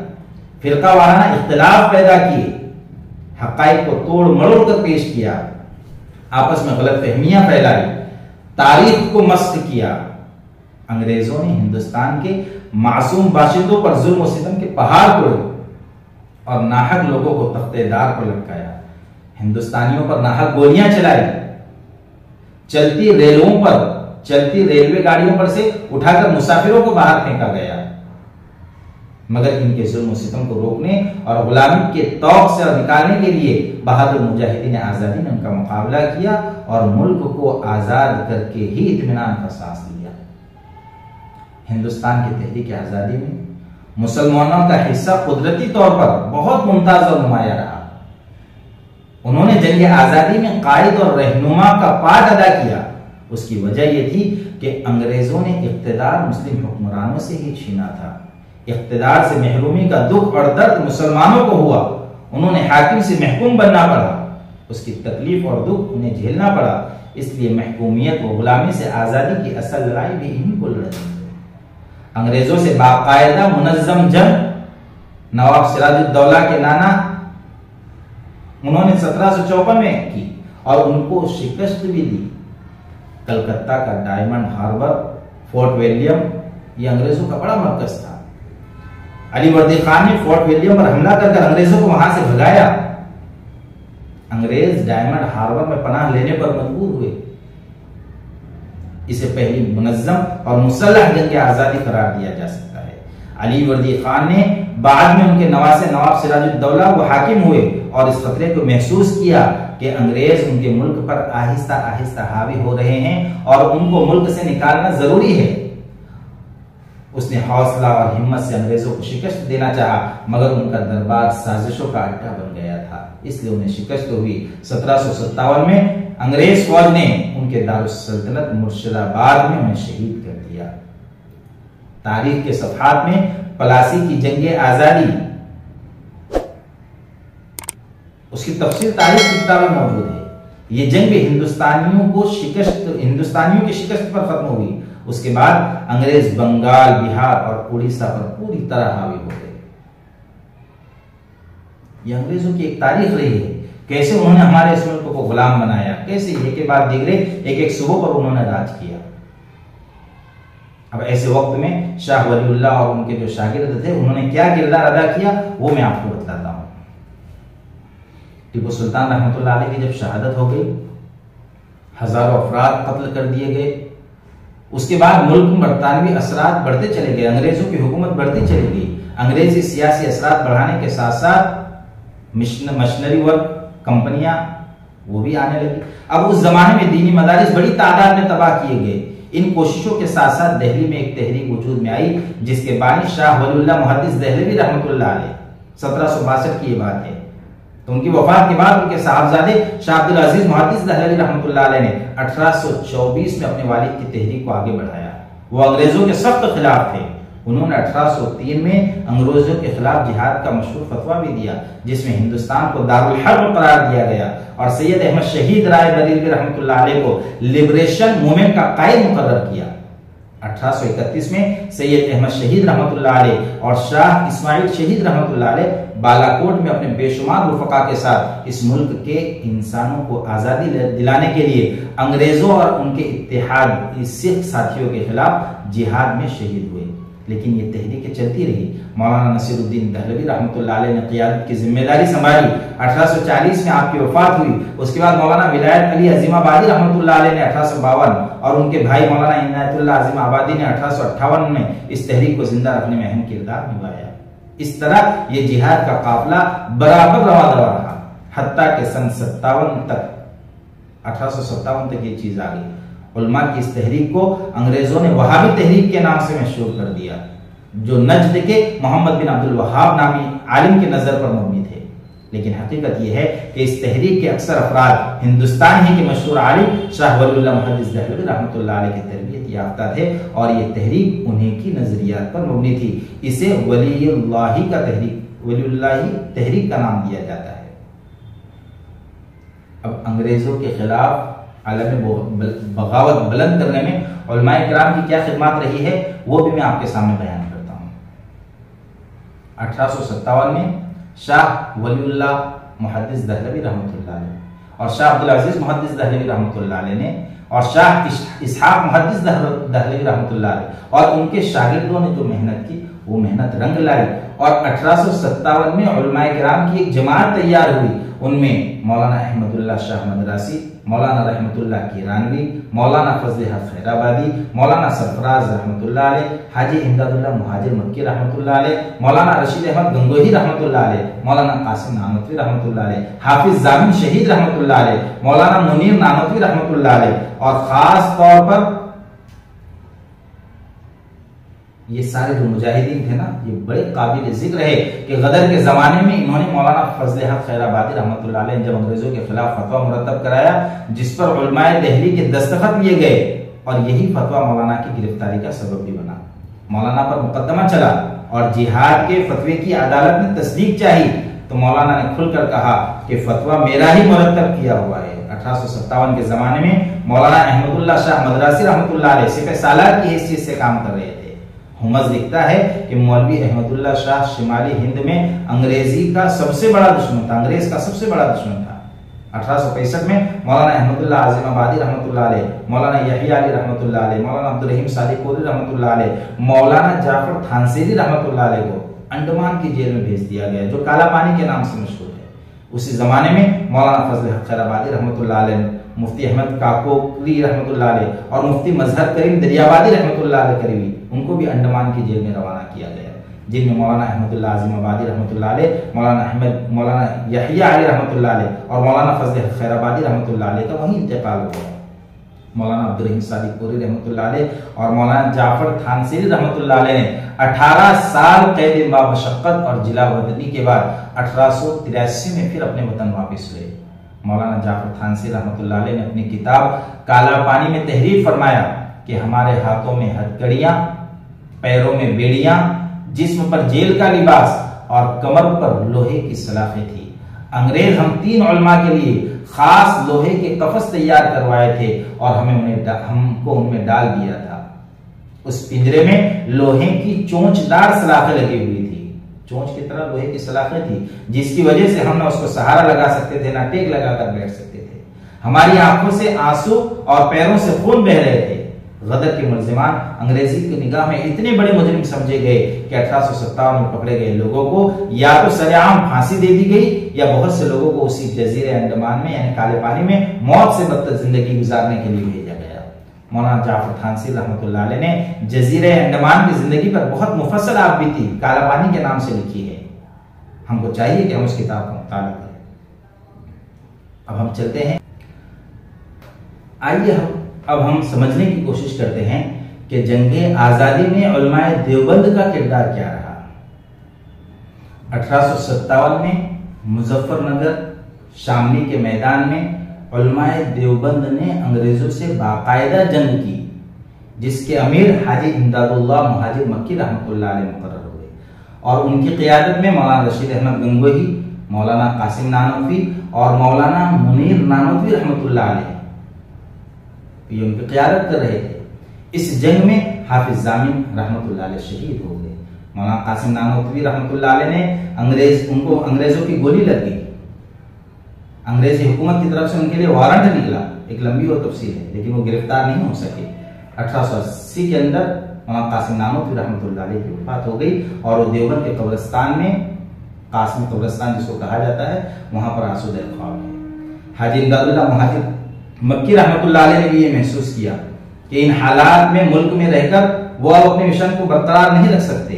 फिरका वाराना इख्तिलाफ पैदा किए, हक़ाइक़ को तोड़ मरोड़ कर पेश किया, आपस में गलत फहमियां फैलाई, तारीख को मस्त किया। अंग्रेजों ने हिंदुस्तान के मासूम बाशिंदों पर जुल्म और सितम के पहाड़ तोड़े और नाहक लोगों को तख्तेदार पर लटकाया, हिंदुस्तानियों पर नाहक गोलियां चलाई, चलती रेलवे गाड़ियों पर से उठाकर मुसाफिरों को बाहर फेंका गया। मगर इनके जुल्म और सितम को रोकने और गुलामी के तौक से निकालने के लिए बहादुर मुजाहिदीन आजादी ने उनका मुकाबला किया और मुल्क को आजाद करके ही इत्मीनान का सांस लिया। हिंदुस्तान की तहरीक आजादी में मुसलमानों का हिस्सा कुदरती तौर पर बहुत मुमताज और नुमाया रहा। उन्होंने जंग आजादी में कायद और रहनुमा का पार्ट अदा किया। उसकी वजह यह थी कि अंग्रेजों ने इख्तिदार मुस्लिम हुक्मरानों से ही छीना था। इख्तिदार से महरूमी का दुख और दर्द मुसलमानों को हुआ। उन्होंने हाकिम से महकूम बनना पड़ा, उसकी तकलीफ और दुख उन्हें झेलना पड़ा। इसलिए महकूमियत व गुलामी से आजादी की असल लड़ाई भी इन्हीं को लड़नी है। अंग्रेजों से बाकायदा मुनज़्ज़म जंग नवाब सिराजुद्दौला के नाना उन्होंने 1754 में की और उनको शिकस्त भी दी। कलकत्ता का डायमंड हार्बर, फोर्ट विलियम, ये अंग्रेजों का बड़ा मरकज था। अलीवर्दी खान ने फोर्ट विलियम पर हमला कर अंग्रेजों को वहां से भगाया। अंग्रेज डायमंड हार्बर में पनाह लेने पर मजबूर हुए। इसे पहली मुनज्जम और मुसल्लह जंग आजादी करार दिया जा सकता है। अलीवर्दी खान ने बाद में उनके नवासे नवाब सिराजुद्दौला वो हाकिम हुए और इस खतरे को महसूस किया कि अंग्रेज उनके मुल्क पर आहिस्ता आहिस्ता हावी हो रहे हैं और उनको मुल्क से निकालना जरूरी है। उसने हौसला और हिम्मत से अंग्रेजों को शिकस्त देना चाहा, मगर उनका दरबार साजिशों का अड्डा बन गया था, इसलिए उन्हें शिकस्त हुई। 1757 में अंग्रेज फौज ने उनके दारुस्सल्तनत मुर्शिदाबाद में उन्हें शहीद कर दिया। तारीख के सफहात में पलासी की जंग आजादी, उसकी तफसील तारीख की किताब में मौजूद है। ये जंग भी हिंदुस्तानियों की शिकस्त पर खत्म हुई। उसके बाद अंग्रेज बंगाल, बिहार और उड़ीसा पर पूरी तरह हावी हो गए। ये अंग्रेजों की एक तारीख रही है, कैसे उन्होंने हमारे इस मुल्क को गुलाम बनाया, कैसे एक के बाद दिगरे एक एक सूबों पर उन्होंने राज किया। अब ऐसे वक्त में शाह वलीउल्लाह और उनके जो शागिर्द थे उन्होंने क्या किरदार अदा किया वो मैं आपको बताता हूं। टीपू सुल्तान रहमतुल्लाह अलैह की जब शहादत हो गई, हजारों अफराद कत्ल कर दिए गए, उसके बाद मुल्क में बरतानवी असरात बढ़ते चले गए, अंग्रेजों की हुकूमत बढ़ती चली गई। अंग्रेजी सियासी असरात बढ़ाने के साथ साथ मशीनरी वर्क, कंपनियां वो भी आने लगी। अब उस जमाने में दीनी मदारिस बड़ी तादाद में तबाह किए गए। इन कोशिशों के साथ साथ दिल्ली में एक तहरीक वजूद में आई जिसके बानी शाह वलीउल्लाह मुहद्दिस दहलवी रहमतुल्लाह अलैह, 1762 की ये बात है। तो उनकी वफात के बाद उनके साहबजादे शाह अब्दुल अजीज मुहद्दिस दहलवी रहमतुल्लाह अलैह ने 1824 में अपने वालिद की तहरीक को आगे बढ़ाया। वो अंग्रेजों के सख्त खिलाफ थे। उन्होंने 1803 में अंग्रेजों के खिलाफ जिहाद का मशहूर फतवा भी दिया, जिसमें हिंदुस्तान को दारुल हर्ब करार दिया गया और सैयद अहमद शहीद राय बरेलवी रहमतुल्लाह अलैह को लिबरेशन मूवमेंट का कायद मुकर्रर किया। 1831 में सैयद अहमद शहीद रहमतुल्लाह अलैह और शाह इस्माइल शहीद रहमतुल्लाह अलैह बालाकोट में अपने बेशुमार रुफका के साथ इस मुल्क के इंसानों को आजादी दिलाने के लिए अंग्रेजों और उनके इत्तेहाद सिख साथियों के खिलाफ जिहाद में शहीद हुए। लेकिन ये तहरीकें चलती रही। मौलाना नसीरुद्दीन दहलवी रहमतुल्लाह अलैह ने क़ियादत की जिम्मेदारी संभाली। 1840 में आपकी वफात हुई। उसके बाद मौलाना विलायत अली अजीमाबादी रहमतुल्लाह अलैह ने 1852 और उनके भाई मौलाना इनायतुल्लाह अजीमाबादी ने 1858 में इस तहरीक को जिंदा रखने में अहम किरदार निभाया। इस तरह ये जिहाद का काफिला बराबर रवा दवा रहा, हत्ता के सन 1857 तक ये चीज आ गई। उलमा की इस तहरीक को अंग्रेजों ने वहाबी तहरीक के नाम से मशहूर कर दिया, जो नजद के मोहम्मद बिन अब्दुल वहाब नामी आलिम की नजर पर मबनी थे। लेकिन हकीकत यह है कि इस तहरीक के अक्सर अफराद हिंदुस्तान ही के मशहूर आलिम शाह वलीउल्लाह मुहद्दिस दहलवी रहमतुल्लाह अलैह की तरबियत याफ्ता थे और ये तहरीक उन्हीं की नजरियात पर मबनी थी। इसे वलीउल्लाही का वलीउल्लाही तहरीक का नाम दिया जाता है। अब अंग्रेजों के खिलाफ आलम बगावत बुलंद करने में उलमाए किराम की क्या खिदमत रही है वो भी मैं आपके सामने बयान करता हूं। 1857 में शाह वलीउल्लाह मुहद्दिस दहलवी रहमतुल्लाह अलैह और शाह अब्दुल अजीज मुहद्दिस दहलवी रहमतुल्लाह अलैह ने और शाह इसहाक मुहद्दिस दहलवी रहमतुल्लाह अलैह और उनके शागिर्दों ने जो मेहनत की वो मेहनत रंग लाई और 1857 में उलमाए किराम की एक जमात तैयार हुई। उनमें मौलाना अहमदुल्लाह शाह मदरासी, मौलाना रहमतुल्लाह किरानवी, मौलाना फजल हक खैराबादी, मौलाना सरफराज रहमतुल्लाह अलैह, हाजी इमदादुल्लाह मुहाजिर मक्की रहमतुल्लाह अलैह, मौलाना रशीद अहमद गंगोही रहमतुल्लाह अलैह, मौलाना कासिम नानोतवी रहमतुल्लाह अलैह, हाफिज जामिन शहीद रहमतुल्लाह अलैह, मौलाना मुनीर नानोतवी रहमतुल्लाह अलैह और खास तौर पर ये सारे जो मुजाहिदीन थे ना, ये बड़े काबिल जिक्र है कि गदर के जमाने में इन्होंने मौलाना फजल हक खैराबादी रहमतुल्लाह अलैह जब अंग्रेजों के खिलाफ फतवा मुरतब कराया, जिस पर उलमाए दहली के दस्तखत लिए गए और यही फतवा मौलाना की गिरफ्तारी का सबब भी बना। मौलाना पर मुकदमा चला और जिहाद के फतवे की अदालत ने तस्दीक चाहिए तो मौलाना ने खुलकर कहा कि फतवा मेरा ही मुरतब किया हुआ है। 1857 के जमाने में मौलाना अहमदुल्लाह शाह मदरासी रहमतुल्लाह अलैह सिपह सालार की हैसियत से काम कर रहे थे। हुमस लिखता है कि मौलवी अहमदुल्ला शाह शिमाली हिंद में अंग्रेजी का सबसे बड़ा दुश्मन था, अंग्रेज का सबसे बड़ा दुश्मन था। 1865 में मौलाना अहमदुल्ला आज़िमाबादी रहमतुल्लाह अलैह, मौलाना यहिया अली रहमतुल्लाह अलैह, मौलाना अब्दुल रहीम सादिकोरी रहमतुल्लाह अलैह, मौलाना जाफर थानसेरी रहमतुल्लाह अलैह को अंडमान की जेल में भेज दिया गया, जो काला पानी के नाम से मशहूर है। उसी जमाने में मौलाना फजल हक खैराबादी रहमतुल्लाह अलैह, मुफ्ती अहमद काकोरी रहमतुल्लाह अलैह और मुफ्ती मजहर करीम दरियाबादी रहमतुल्लाह अलैह करीबी, उनको भी अंडमान की जेल में रवाना किया गया, जिनमें मौलाना अहमदुल्ला आज़िमाबादी रहमतुल्लाह अलैह, मौलाना यहिया अली रहमतुल्लाह अलैह और मौलाना फजल हक खैराबादी रहमतुल्लाह अलैह का वहीं इंतकाल हो गया। मौलाना अब्दुल रहीम सादिकोरी रहमतुल्लाह अलैह और मौलाना जाफर थानसेरी रहमतुल्लाह अलैह ने 18 साल कैद बामशक्कत और जिला बदली के बाद 1883 में फिर अपने वतन वापस हुए। मौलाना जाफर थानसेरी रहमतुल्लाह अलैह ने अपनी किताब काला पानी में तहरीर फरमाया कि हमारे हाथों में हथकड़ियां, पैरों में बेड़ियां, जिस्म पर जेल का लिबास और कमर पर लोहे की सलाखें थी। अंग्रेज हम 3 उलमा के लिए खास लोहे के कफस तैयार करवाए थे और हमको उनमें डाल दिया था। उस पिंजरे में लोहे की चोंचदार सलाखें लगी हुई थी, चोंच की तरह लोहे की सलाखें थी, जिसकी वजह से हम ना उसको सहारा लगा सकते थे, ना टेक लगाकर बैठ सकते थे। हमारी आंखों से आंसू और पैरों से खून बह रहे थे। गदर के मुल्जिमान अंग्रेजी की निगाह में इतने बड़े मुजरिम समझे गए कि 1857 में पकड़े गए लोगों को या तो सरेआम फांसी दे दी गई या बहुत से लोगों को उसी जजीरे अंडमान में यानी काले पानी में मौत से बदतर जिंदगी गुजारने के लिए भेजा गया। मौलाना जाफर थानसेरी रहमतुल्लाह अलैह ने जजीरे अंडमान की जिंदगी पर बहुत मुफस्सल आप बीती काला पानी के नाम से लिखी है। हमको चाहिए कि हम उस किताब का मुताला करें। अब हम चलते हैं, आइए अब हम समझने की कोशिश करते हैं कि जंगे आजादी में उलमाए देवबंद का किरदार क्या रहा। 1857 में मुजफ्फरनगर शामली के मैदान में उलमाए देवबंद ने अंग्रेजों से बाकायदा जंग की, जिसके अमीर हाजी इमदादुल्लाह मुहाजिर मक्की रहमतुल्लाह अलैह मुकर्रर हुए और उनकी क़ियादत में मौलाना रशीद अहमद गंगोही, मौलाना कासिम नानोतवी और मौलाना मुनीर नानोतवी रहमतुल्लाह अलैह ये उनकी क़ियादत कर रहे थे। इस जंग में हाफिज जामिन रहमतुल्लाह अलैह शहीद हो गए। मौलाना कासिम नानोतवी रहमतुल्लाह अलैह ने उनको अंग्रेजों की गोली लग गई। अंग्रेजी हुकूमत की तरफ से उनके लिए वारंट निकला, एक लंबी और तफसील है, लेकिन वो गिरफ्तार नहीं हो सके। 1880 के अंदर मौलाना कासिम नानोतवी रहमतुल्लाह अलैह की वफात हो गई और वो देवबंद के कब्रिस्तान में, कासिम कब्रिस्तान जिसको कहा जाता है, वहां पर आसूदे ख्वाब है। हाजी इमदादुल्लाह मुहाजिर मक्की रहमतुल्लाह अलैह ने भी ये महसूस किया कि इन हालात में मुल्क में रहकर वो अब अपने मिशन को बरकरार नहीं रख सकते,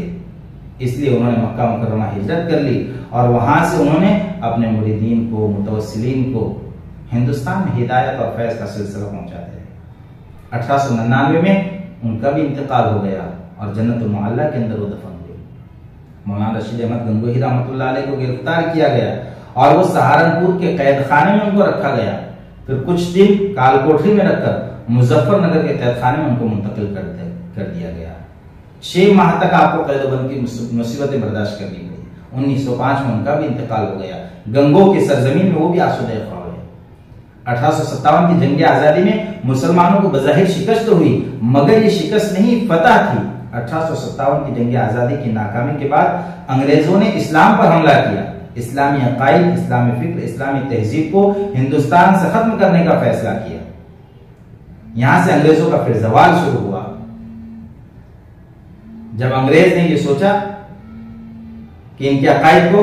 इसलिए उन्होंने मक्का मुकर्रमा हिजरत कर ली और वहां से उन्होंने अपने मुरीदीन को, मुतवस्सिलीन को हिंदुस्तान में हिदायत और फैज का सिलसिला पहुंचाते रहे। 1899 में उनका भी इंतकाल हो गया और जन्नतुल मुअल्ला के अंदर वो दफन हुए। मौलाना रशीद अहमद गंगोही रहमतुल्लाह अलैह को गिरफ्तार किया गया और वो सहारनपुर के कैद खाने में उनको रखा गया। फिर कुछ दिन कालकोठरी में रखकर मुजफ्फरनगर के कैद खाने में उनको मुंतकिल कर दिया गया। 6 माह तक आपको कैदबंद की मुसीबतें बर्दाश्त करनी पड़ी। 1905 में उनका भी इंतकाल हो गया। गंगो की सरजमीन में वो भी आसूदे ख्वाब है। 1857 की जंग आजादी में मुसलमानों को बज़ाहिर शिकस्त हुई, मगर ये शिकस्त नहीं, फतह थी। 1857 की जंग आजादी की नाकामी के बाद अंग्रेजों ने इस्लाम पर हमला किया। इस्लामी अकाइद, इस्लामी फिक्र, इस्लामी तहजीब को हिंदुस्तान से खत्म करने का फैसला किया। यहां से अंग्रेजों का फिर जवाल शुरू हुआ। जब अंग्रेज ने यह सोचा कि इनके अकाइद को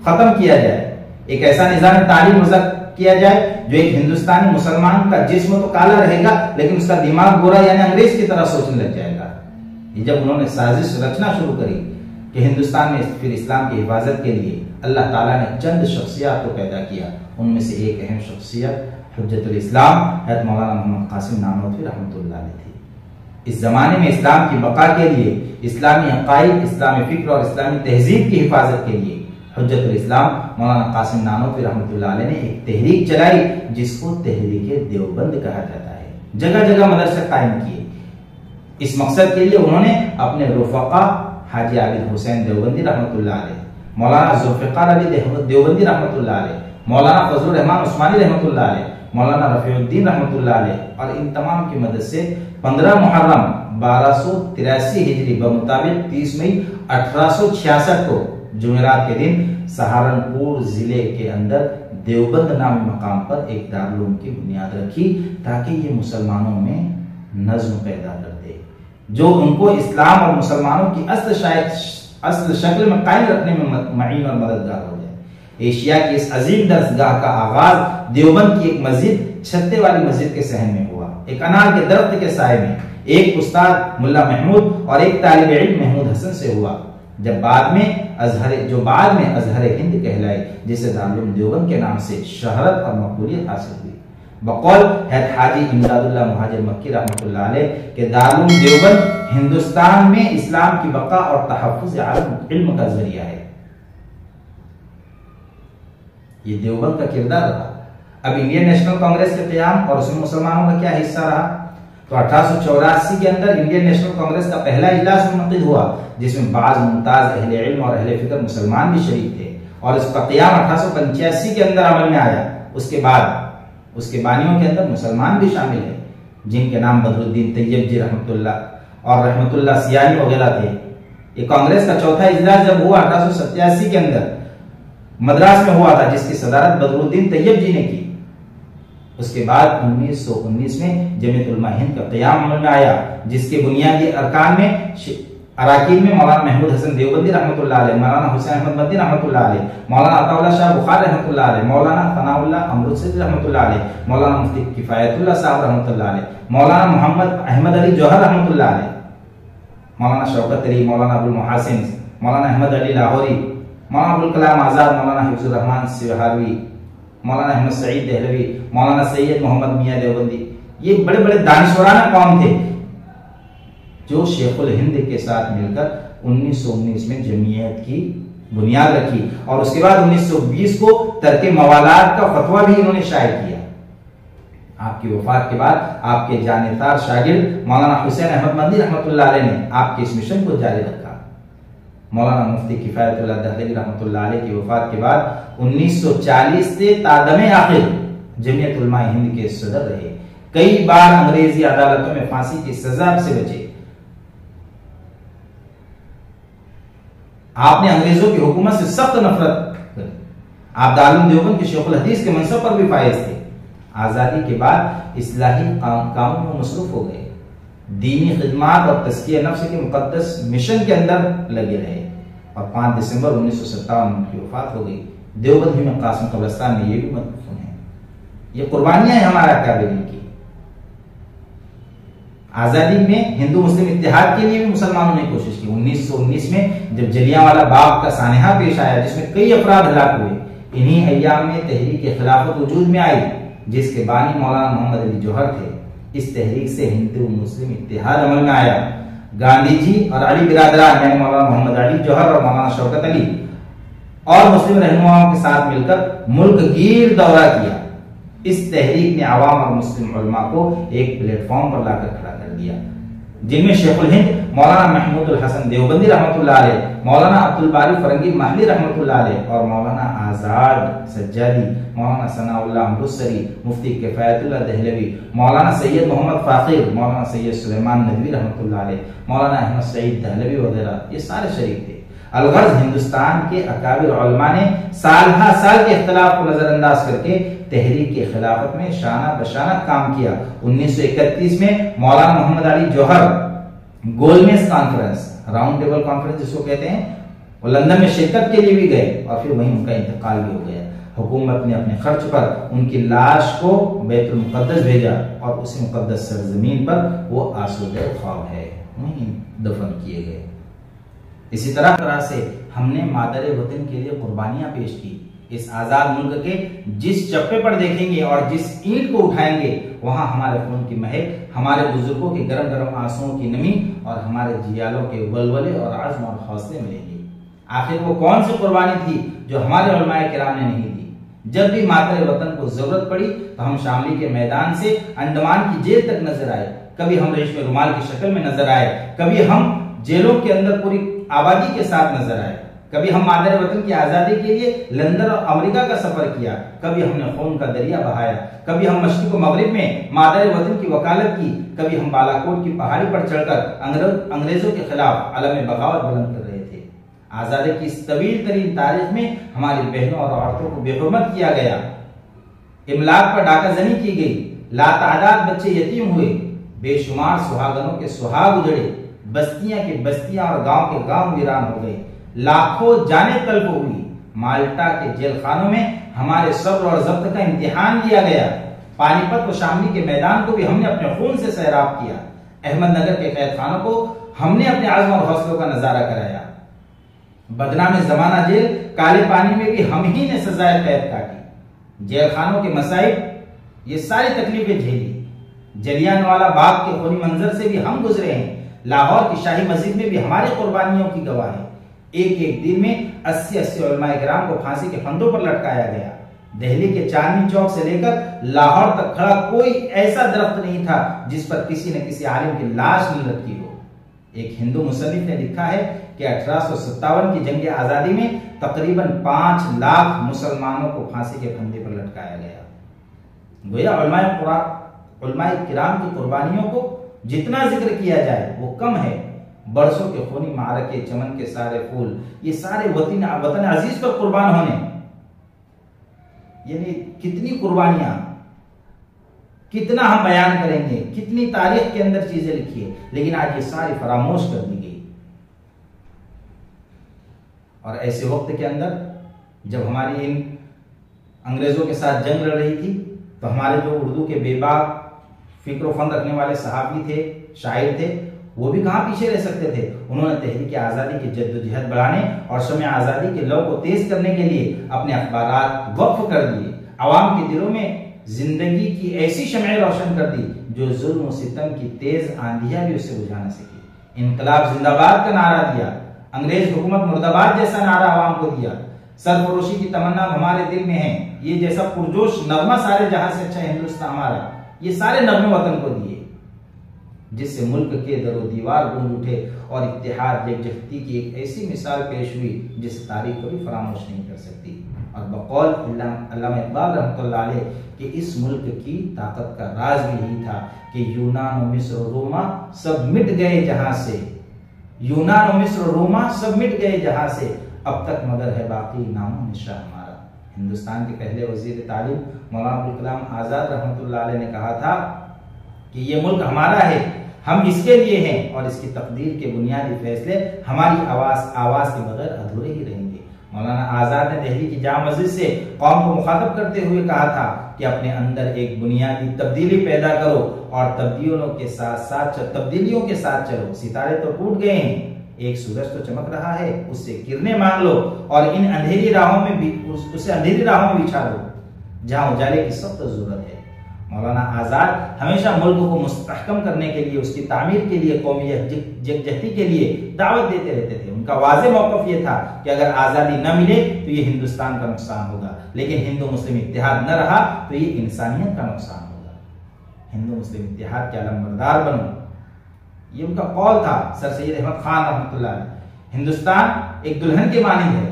खत्म किया जाए, एक ऐसा निजाम तालीम वज़ा किया जाए जो एक हिंदुस्तानी मुसलमान का जिस्म तो काला रहेगा लेकिन उसका दिमाग गोरा यानी अंग्रेज की तरह सोचने लग जाएगा। ये जब उन्होंने साजिश रचना शुरू करी कि हिंदुस्तान में फिर इस्लाम की हिफाजत के लिए अल्लाह ताला ने चंद शख्सियत को पैदा किया। उनमें से एक अहम शख्सियत हुज्जतुल इस्लाम हज़रत मौलाना मोहम्मद कासिम नानोतवी रहमतुल्लाह अलैह थी। इस जमाने में इस्लाम की बका के लिए, इस्लामी अकाइद, इस्लामी फिक्र और इस्लामी तहजीब की हिफाजत के लिए हुज्जतुल इस्लाम मौलाना कासिम नानोतवी रहमतुल्लाह अलैह ने एक तहरीक चलाई जिसको तहरीक देवबंद कहा जाता है। जगह जगह मदरसे कायम किए। इस मकसद के लिए उन्होंने अपने रुफका हाजी आबिद हुसैन देवबंदी रहमतुल्लाह अलैह, मौलाना जुल्फिकार अली देवबंदी रहमतुल्लाह अलैह, मौलाना फजलुर रहमान उस्मानी रहमतुल्लाह अलैह, मौलाना रफीउद्दीन रहमतुल्लाह अलैह और इन तमाम की मदद से 15 मुहर्रम 1283 हिजरी बमुताबिक 30 मई 1866 को जुमेरात के दिन सहारनपुर जिले के अंदर देवबंद नामी मकाम पर एक दारुल की बुनियाद रखी, ताकि ये मुसलमानों में नज्म पैदा कर दे, जो उनको इस्लाम और मुसलमानों की असल शक्ल में कायम रखने में मईन और मददगार हो जाए। एशिया की इस अजीम दरसगाह का आगाज देवबंद की एक मस्जिद, छत्ते वाली मस्जिद के सहन में हुआ। एक अनार के दरख्त के साए में एक उस्ताद मुल्ला महमूद और एक तालिब इल्म महमूद हसन से हुआ, जब बाद में अजहर हिंद कहलाए, जिसे दारुल देवबंद के नाम से शहरत और मकबूलियत हासिल हुई। बकौल हैदर हाजी इमदादुल्लाह मुहाजिर मक्की रहमतुल्लाह अलैह के दारुल देवबंद हिंदुस्तान में इस्लाम की बका और तहफ्फुज़ इल्म का जरिया है। ये देवबंद का किरदार रहा। अब इंडियन नेशनल कांग्रेस के क़याम और उसमें मुसलमानों का क्या हिस्सा रहा? तो 1884 के अंदर इंडियन नेशनल कांग्रेस का पहला इजलास मुनक़िद हुआ, जिसमें बाज़ मुमताज अहले इल्म और अहले फिक्र मुसलमान भी शरीक थे, और इसका क़याम 1885 के अंदर अमल में आया। उसके बाद उसके बानियों के अंदर मुसलमान भी शामिल है, जिनके नाम बदरुद्दीन तैयब जी रहमतुल्लाह और रहमतुल्लाह सियानी वगैरह थे। ये कांग्रेस का चौथा इजलास जब हुआ 1887 के अंदर मद्रास में हुआ था, जिसकी सदारत बदरुद्दीन तैयब जी ने की। उसके बाद 1919 में जमीयत उलमा हिंद का क़याम अमल में आया, जिसके बुनियादी अरकान में मौलाना महमूद हसन देवबंदी रहमतुल्लाह अलैह, मौलाना हुसैन अहमद मदनी रहमतुल्लाह अलैह, मौलाना अताउल्लाह शाह बुखारी रहमतुल्लाह अलैह, मौलाना फनाउल्लाह अमृतसरी रहमतुल्लाह अलैह, मौलाना मुफ्ती किफायतुल्लाह साहब रहमतुल्लाह अलैह, मौलाना मोहम्मद अहमद अली जौहर रहमतुल्लाह अलैह, मौलाना शौकत अली, मौलाना अबुल मुहसिन, मौलाना अहमद अली लाहौरी, मौलाना अबुल कलाम आजाद, मौलाना हिफ्जुर रहमान सिवहारवी, मौलाना अहमद सईद दहलवी, मौलाना सैयद मोहम्मद मियां देवबंदी। ये बड़े बड़े दानिशवराना कौम थे, जो शेखुल हिंद के साथ मिलकर 1919 में जमीयत की बुनियाद रखी, और उसके बाद 1920 को तर्के मवालात का फतवा भी इन्होंने शाये किया। आपकी वफात के बाद आपके जानेतार शागिर्द मौलाना हुसैन अहमद मदनी रहमतुल्लाह अलैह ने आपके इस मिशन को जारी रखा। मौलाना मुफ्ती किफायतुल्लाह दहलवी रहमतुल्लाह अलैह की वफात के बाद 1940 से तादमे आखिर जमीयत उलमा हिंद के सदर रहे। कई बार अंग्रेजी अदालतों में फांसी की सजा से बचे। आपने अंग्रेजों की हुकूमत से सख्त नफरत करी। आप दारुल देवबंद के शेखुल हदीस के मनसब पर भी फायज थे। आजादी के बाद इस्लाही कामों में मसरूफ हो गए, दीनी खिदमात और तज़किया नफ्स के मुकद्दस मिशन के अंदर लगे रहे, और 5 दिसंबर 1957 उनकी वफात हो गई। देवबंद में कासिम कब्रिस्तान में ये भी मदफून है। ये कुर्बानियां हैं हमारा अकाबिरीन की। आजादी में हिंदू मुस्लिम इत्तेहाद के लिए भी मुसलमानों ने कोशिश की। 1919 में जब जलियांवाला बाग का सानहा पेश आया, जिसमें कई अफराद हलाक हुए, इन्हीं अय्याम में तहरीक खिलाफत वजूद में आई, जिसके बानी मौलाना मोहम्मद अली जौहर थे। इस तहरीक से हिंदू मुस्लिम इत्तेहाद अमल में आया। गांधी जी और अली बिरादरान यानी मौलाना मोहम्मद अली जौहर और मौलाना शौकत अली और मुस्लिम रहनुमाओं के साथ मिलकर मुल्क गिर दौरा किया। इस तहरीक ने आवाम और मुस्लिम उलमा को एक प्लेटफॉर्म पर लाकर खड़ा कर दिया, जिनमें शेखुल हिंद मौलाना महमूद हसन देवबंदी रहमतुल्लाह अलैह, मौलाना अब्दुल बारी फरंगी महली रहमतुल्लाह अलैह और मौलाना आजाद सज्जादी, मौलाना सनाउल्लाह अमृतसरी, मुफ्ती किफायतुल्लाह दहलवी, मौलाना सैयद मोहम्मद फाकिर, मौलाना सैयद सुलेमान नदवी रहमतुल्लाह अलैह, मौलाना अहमद सईद दहलवी वगैरह, ये सारे शरीक थे। अलगर्ज हिंदुस्तान के अकाबिर उलमा ने साल हर साल के इख्तिलाफ को नजरअंदाज करके तहरीक के खिलाफत में शाना बशाना काम किया। 1931 में मौलाना मोहम्मद अली जौहर गोलमेज कॉन्फ्रेंस, राउंड टेबल कॉन्फ्रेंस जिसको कहते हैं, वो लंदन में शिरकत के लिए भी गए और फिर वहीं उनका इंतकाल भी हो गया। हुकूमत ने अपने खर्च पर उनकी लाश को बैतुल मुक़द्दस भेजा और उसी मुक़द्दस सरजमीन पर वो आसूदे ख्वाब है, वहीं दफन किए गए। इसी तरह से हमने मादर वतन के लिए कुर्बानियां पेश की। इस आजाद मुल्क के जिस चप्पे पर देखेंगे और जिस ईंट को उठाएंगे, वहां हमारे खून की महक, हमारे बुजुर्गों के गरम गरम आंसुओं की नमी और हमारे जियालों के वलवले और आज़म और हौसले मिलेंगे। आखिर वो कौन सी कुर्बानी थी जो हमारे उलमाए किराम ने नहीं दी? जब भी मादर वतन को जरूरत पड़ी तो हम शामली के मैदान से अंडमान की जेल तक नजर आए, कभी हम रेशमी रुमाल की शक्ल में नजर आए, कभी हम जेलों के अंदर पूरी आबादी के साथ नजर आए, कभी हम मादर वतन की आजादी के लिए लंदन और अमेरिका का सफर किया, कभी हमने खून का दरिया बहाया, कभी हम मशरिक व मगरिब में मादर वतन की वकालत की, कभी हम बालाकोट की पहाड़ी पर चढ़कर अंग्रेजों के खिलाफ अलम बगावत बुलंद कर रहे थे। आजादी की इस तवील तरीन तारीख में हमारी बहनों और औरतों को बेहुरमत किया गया, इमलाक पर डाकाजनी की गई, लातादाद बच्चे यतीम हुए, बेशुमार सुहागनों के सुहाग उजड़े, बस्तियां की बस्तियां और गांव के गांव वीरान हो गए, लाखों जाने तल्फ हुई। माल्टा के जेल खानों में हमारे सब्र और जब्त का इम्तिहान लिया गया। पानीपत व शामली के मैदान को भी हमने अपने खून से सैराब किया। अहमदनगर के कैद खानों को हमने अपने आज़म और हौसलों का नजारा कराया। बदनाम जमाना जेल काले पानी में भी हम ही ने सजाए कैद काटी। जेल खानों के मसाइब ये सारी तकलीफें झेली। जलियांवाला बाग के खूनी मंजर से भी हम गुजरे हैं। लाहौर की शाही मस्जिद में भी हमारी कुर्बानियों की गवाह है। एक एक दिन में 80-80 उलमाए किराम को फांसी के फंदों पर लटकाया गया। दिल्ली के चांदनी चौक से लेकर लाहौर तक खड़ा कोई ऐसा दरख्त नहीं था जिस पर किसी न किसी आलिम की लाश न लटकी हो। एक हिंदू मुसन्निफ ने लिखा है कि 1857 की जंग आजादी में तकरीबन 5 लाख मुसलमानों को फांसी के फंदे पर लटकाया गया। गोया उलमाए किराम की कुर्बानियों को जितना जिक्र किया जाए वो कम है। बरसों के खूनी मारके, चमन के सारे फूल, ये सारे वतन अजीज पर कुर्बान होने, यानी कितनी कुर्बानियां, कितना हम बयान करेंगे, कितनी तारीख के अंदर चीजें लिखी है, लेकिन आज ये सारी फरामोश कर दी गई। और ऐसे वक्त के अंदर जब हमारी इन अंग्रेजों के साथ जंग लड़ रही थी, तो हमारे जो उर्दू के बेबाक फिक्र फंद रखने वाले सहाबी थे, शायर थे, वो भी कहां पीछे रह सकते थे। उन्होंने तहरीक आजादी की जद्दोजहद बढ़ाने और शम्य आजादी के लौ को तेज करने के लिए अपने अखबारात वक्फ कर दिए। आवाम के दिलों में जिंदगी की ऐसी शमएं रोशन कर दी जो जुल्म और सितम की तेज आंधियां भी उससे बुझा न सकी। इनकलाब जिंदाबाद का नारा दिया, अंग्रेज हुकूमत मुर्दाबाद जैसा नारा आवाम को दिया। सरफरोशी की तमन्ना हमारे दिल में है, ये जैसा पुरजोश नगमा सारे जहां से अच्छा हिंदुस्तान हमारा, ये सारे नगमे वतन को दिए, जिससे मुल्क के दरो दीवार गूंज उठे और इत्तेहाद यकजहती की एक ऐसी मिसाल पेश हुई जिस तारीख को भी फरामोश नहीं कर सकती। और बकौल अल्लामा इकबाल रहमतुल्लाह अलैह कि इस मुल्क की ताकत का राज भी यही था कि यूनान और मिस्र और रोमा सब मिट गए जहां से, यूनान और मिस्र और रोमा सब मिट गए जहां से, अब तक मगर है बाकी नामो निशा हमारा। हिंदुस्तान के पहले वजीर तालीम मौलाना अब्दुल कलाम आजाद रहमतुल्लाह अलैह ने कहा था कि ये मुल्क हमारा है, हम इसके लिए हैं और इसकी तकदीर के बुनियादी फैसले हमारी आवाज के बगैर अधूरे ही रहेंगे। मौलाना आजाद ने दिल्ली की जामा मस्जिद से कौम को मुखातब करते हुए कहा था कि अपने अंदर एक बुनियादी तब्दीली पैदा करो और तब्दीलियों के साथ चलो। सितारे तो टूट गए हैं, एक सूरज तो चमक रहा है, उससे किरणें मांग लो और इन अंधेरी राहों में भी उसे अंधेरी राहों में बिछा दो जहां उजाले की सख्त जरूरत है। मौलाना आजाद हमेशा मुल्क को मुस्तहकम करने के लिए, उसकी तामीर के लिए, कौमी यकजहती के लिए दावत देते रहते थे। उनका वाज़े मौक़िफ़ ये था कि अगर आज़ादी न मिले तो ये हिंदुस्तान का नुकसान होगा, लेकिन हिंदू मुस्लिम इत्तेहाद न रहा तो ये इंसानियत का नुकसान होगा। हिंदू मुस्लिम इत्तेहाद के अलमबरदार बनो, ये उनका कौल था। सर सैयद अहमद खान रहमतुल्लाह अलैह, हिंदुस्तान एक दुल्हन के मानिंद है,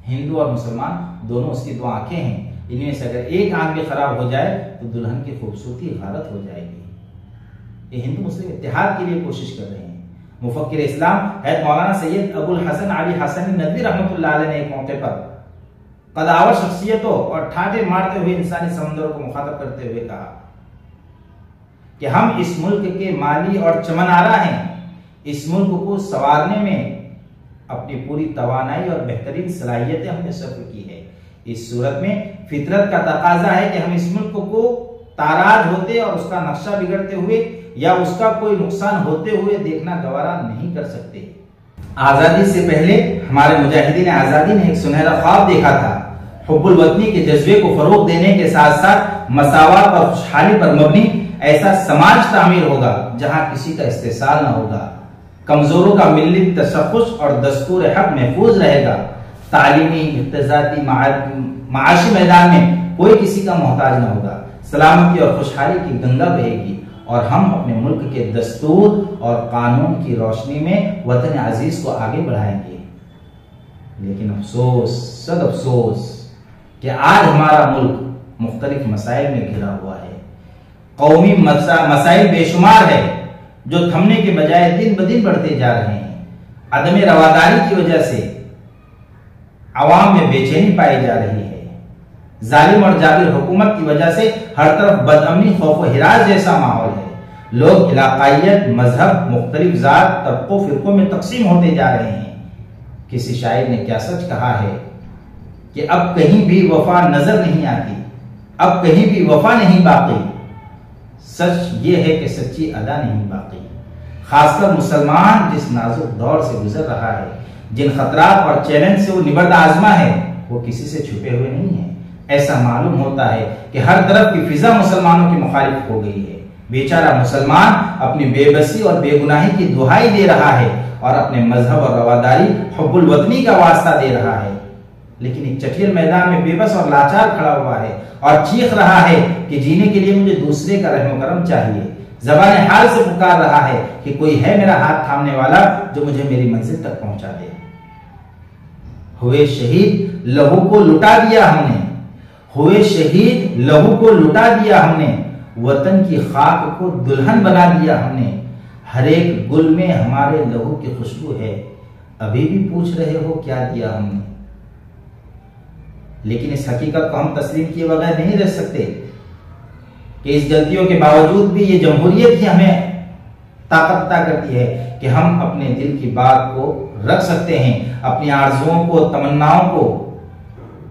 हिंदू और मुसलमान दोनों उसकी दो आंखें हैं, इनमें से अगर एक आंख भी खराब हो जाए तो दुल्हन की खूबसूरती गारत हो जाएगी। ये हिंदू मुस्लिम इत्तेहाद के लिए कोशिश कर रहे हैं। मुफक्किर इस्लाम हैत मौलाना सैयद अबुल हसन अली हसनी नदवी रहमतुल्लाह अलैह ने एक मौके पर कदावर शख्सियतों और ठाटे मारते हुए इंसानी समंदरों को मुखातब करते हुए कहा कि हम इस मुल्क के माली और चमनारा हैं। इस मुल्क को संवारने में अपनी पूरी तवानाई और बेहतरीन सलाहियतें हमने सर्फ की है। इस सूरत में फितरत का तकाजा है कि हम इस मुल्क को ताराज होते और उसका नक्शा बिगड़ते हुए या उसका कोई नुकसान होते हुए देखना गवारा नहीं कर सकते। आजादी से पहले हमारे मुजाहिदीन आजादी ने एक सुनहरा ख्वाब देखा था। हुब्बुल वतनी के जज्बे को फरोग देने के साथ साथ मसावत और खुशहाली पर मबनी ऐसा समाज तामीर होगा जहां किसी का इस्तेसाल न होगा, कमजोरों का मिल्ली तशख़्ख़ुस और दस्तूर हक महफूज रहेगा, तालीमी इक़्तिसादी माशी मैदान में कोई किसी का मोहताज न होगा, सलामती और खुशहाली की गंगा बहेगी और हम अपने मुल्क के दस्तूर और कानून की रोशनी में वतन अजीज को आगे बढ़ाएंगे। लेकिन अफसोस, सद अफसोस कि आज हमारा मुल्क मुख्तलिफ मसाइल में घिरा हुआ है। कौमी मसाइल बेशुमार है जो थमने के बजाय दिन ब दिन बढ़ते जा रहे हैं। अदम रवादारी की वजह से आवाम में बेचैनी पाई जा रही है। जालिम और जाबिर हुकूमत की वजह से हर तरफ बदअमनी, खौफ व हिरास जैसा माहौल है। लोग इलाकायत, मजहब, मुख्तलिफ जात, तबकों, फिरकों में तकसीम होते जा रहे हैं। किसी शायर ने क्या सच कहा है कि अब कहीं भी वफा नजर नहीं आती, अब कहीं भी वफा नहीं बाकी। सच ये है कि सच्ची अदा नहीं बाकी। खासकर मुसलमान जिस नाजुक दौर से गुजर रहा है, जिन खतरात और चैलेंज से वो निबर्द आजमा है, वो किसी से छुपे हुए नहीं है। ऐसा मालूम होता है कि हर तरफ की फिजा मुसलमानों की मुखालिफ हो गई है। बेचारा मुसलमान अपनी बेबसी और बेगुनाही की दुहाई दे रहा है और अपने मजहब और रवादारी, हुब्बुल वतनी का वास्ता दे रहा है, लेकिन एक चटियल मैदान में बेबस और लाचार खड़ा हुआ है और चीख रहा है कि जीने के लिए मुझे दूसरे का रहम करम चाहिए। ज़बान हाल से पुकार रहा है कि कोई है मेरा हाथ थामने वाला जो मुझे मेरी मंजिल तक पहुंचा दे। हुए शहीद लहू को लुटा दिया हमने, हुए शहीद लहू को लुटा दिया हमने, वतन की खाक को दुल्हन बना दिया हमने। हर एक गुल में हमारे लहू की खुशबू है, अभी भी पूछ रहे हो क्या दिया हमने। लेकिन इस हकीकत को हम तस्लीम किए बगैर नहीं रह सकते कि इस गलतियों के बावजूद भी ये जमहूरियत ही हमें ताकत अता करती है कि हम अपने दिल की बात को रख सकते हैं, अपनी आरज़ुओं को, तमन्नाओं को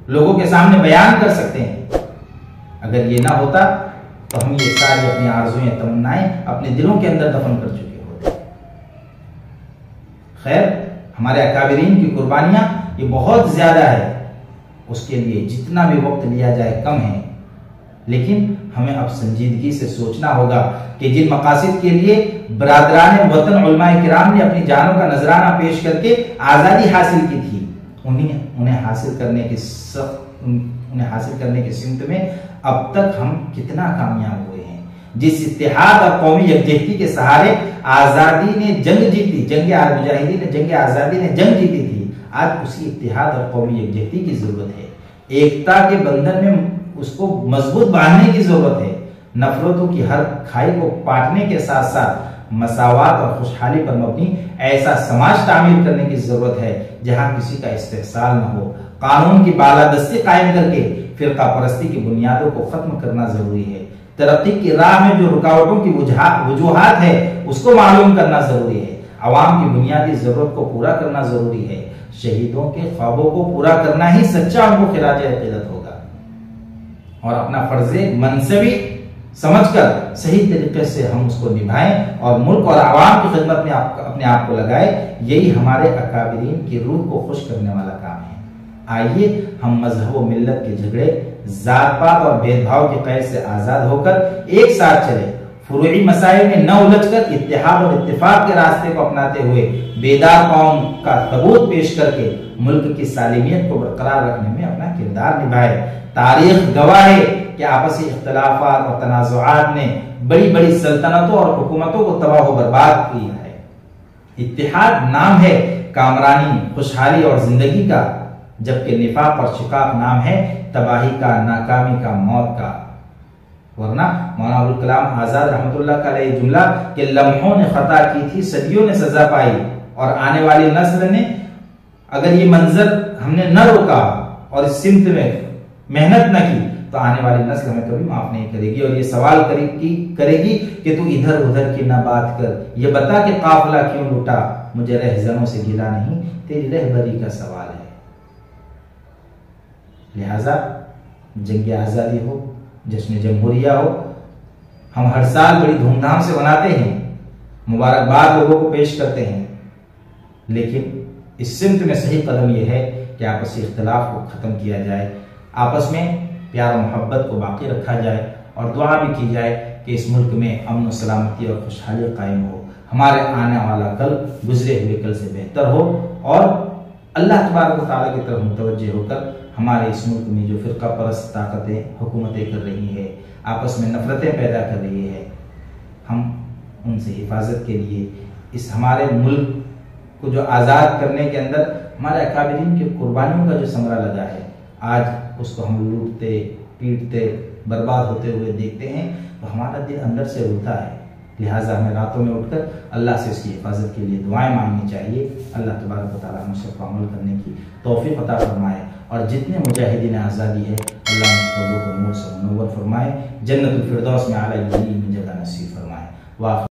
लोगों के सामने बयान कर सकते हैं। अगर ये ना होता तो हम ये सारी अपनी आरज़ुएं, तमन्नाएं अपने दिलों के अंदर दफन कर चुके होते। खैर, हमारे अकाबिरीन की कुर्बानियां ये बहुत ज्यादा है, उसके लिए जितना भी वक्त लिया जाए कम है। लेकिन हमें अब संजीदगी से सोचना होगा कि जिन मकासद के लिए बरादरान वतन उलमाए किराम ने अपनी जानों का नजराना पेश करके आज़ादी हासिल की थी, उन्हें हासिल करने की सिमत में अब तक हम कितना कामयाब हुए हैं। जिस इत्तेहाद और कौमी यकजहती के सहारे आज़ादी ने जंग जीती, मुजाहिदीन ने जंग आज़ादी ने जंग जीती थी, आज उसी इत्तेहाद और कौमी यकजहती की जरूरत है। एकता के बंधन में उसको मजबूत बांधने की जरूरत है। नफरतों की हर खाई को पाटने के साथ साथ मसावात और खुशहाली पर मबनी ऐसा समाज तामीर करने की जरूरत है जहां किसी का इस्तेहसाल न हो। कानून की बालादस्ती कायम करके फिरका परस्ती की बुनियादों को खत्म करना जरूरी है। तरक्की की राह में जो रुकावटों की वजूहात है उसको मालूम करना जरूरी है। अवाम की बुनियादी जरूरत को पूरा करना जरूरी है। शहीदों के ख्वाबों को पूरा करना ही सच्चा उनको खिराज अकीदत होगा और अपना फर्ज मनसबी समझकर सही तरीके से हम उसको निभाएं और मुल्क और आवाम की खिदमत में अपने आप को लगाएं। यही हमारे अकाबिरीन की रूह को खुश करने वाला काम है। आइए हम मजहब व मिल्लत के झगड़े, जात पात और भेदभाव के कैद से आजाद होकर एक साथ चले। फुरूई मसाइल में न उलझकर इत्तेहाद और इत्तेफाक के रास्ते को अपनाते हुए बेदार कौम का सबूत पेश करके मुल्क की सालिमियत को बरकरार रखने में अपना किरदार निभाए। तारीख गवाह है कि आपसी इख्तलाफात और तनाज़ुआत ने बड़ी बड़ी सल्तनतों और हुकूमतों को तबाह व बर्बाद किया है। इत्तेहाद नाम है कामरानी, खुशहाली और जिंदगी का, जबकि निफाक और शिकाक नाम है तबाही का, नाकामी का, मौत का। वरना मौलाना अबुल कलाम आजाद रहमतुल्लाह का ये जुमला कि लम्हों ने खता की थी, सदियों ने सजा पाई, और आने वाली नस्ल ने अगर ये मंजर हमने न रोका और इस सिमत में मेहनत न की तो आने वाली नस्ल हमें कभी माफ नहीं करेगी और ये सवाल करेगी कि तू इधर उधर की ना बात कर, ये बता कि काफिला क्यों लूटा, मुझे रहजनों से गिला नहीं, तेरी रहबरी का सवाल है। लिहाजा जंग आजादी हो, जश्न जमहूरिया हो, हम हर साल बड़ी धूमधाम से मनाते हैं, मुबारकबाद लोगों को पेश करते हैं, लेकिन इस सिमत में सही कदम यह है कि आपसी इख्तिलाफ को खत्म किया जाए, आपस में प्यार और मोहब्बत को बाकी रखा जाए और दुआ भी की जाए कि इस मुल्क में अमन सलामती और खुशहाली कायम हो, हमारे आने वाला कल गुजरे हुए कल से बेहतर हो और अल्लाह तबारक व तआला की तरफ मुतवज्जे होकर हमारे इस मुल्क में जो फिरका परस्त ताकतें हुकूमतें कर रही है, आपस में नफरतें पैदा कर रही है, हम उनसे हिफाजत के लिए इस हमारे मुल्क को जो आज़ाद करने के अंदर हमारे अकाबिरीन के कुर्बानियों का जो समरा लगा है, आज उसको हम लूटते पीटते बर्बाद होते हुए देखते हैं, तो हमारा दिल अंदर से रोता है। लिहाजा हमें रातों में उठकर अल्लाह से इसकी हिफाजत के लिए दुआएं मांगनी चाहिए। अल्लाह तबारक व तआला हम सबको अमल करने की तौफीक अता फरमाए, और जितने मुजाहिदीन आज़ादी है अल्लाह उन सबको नूर से मुनव्वर फरमाए, जन्नतुल फिरदौस में आला यलीन में जगह नसीब फरमाए। वाह।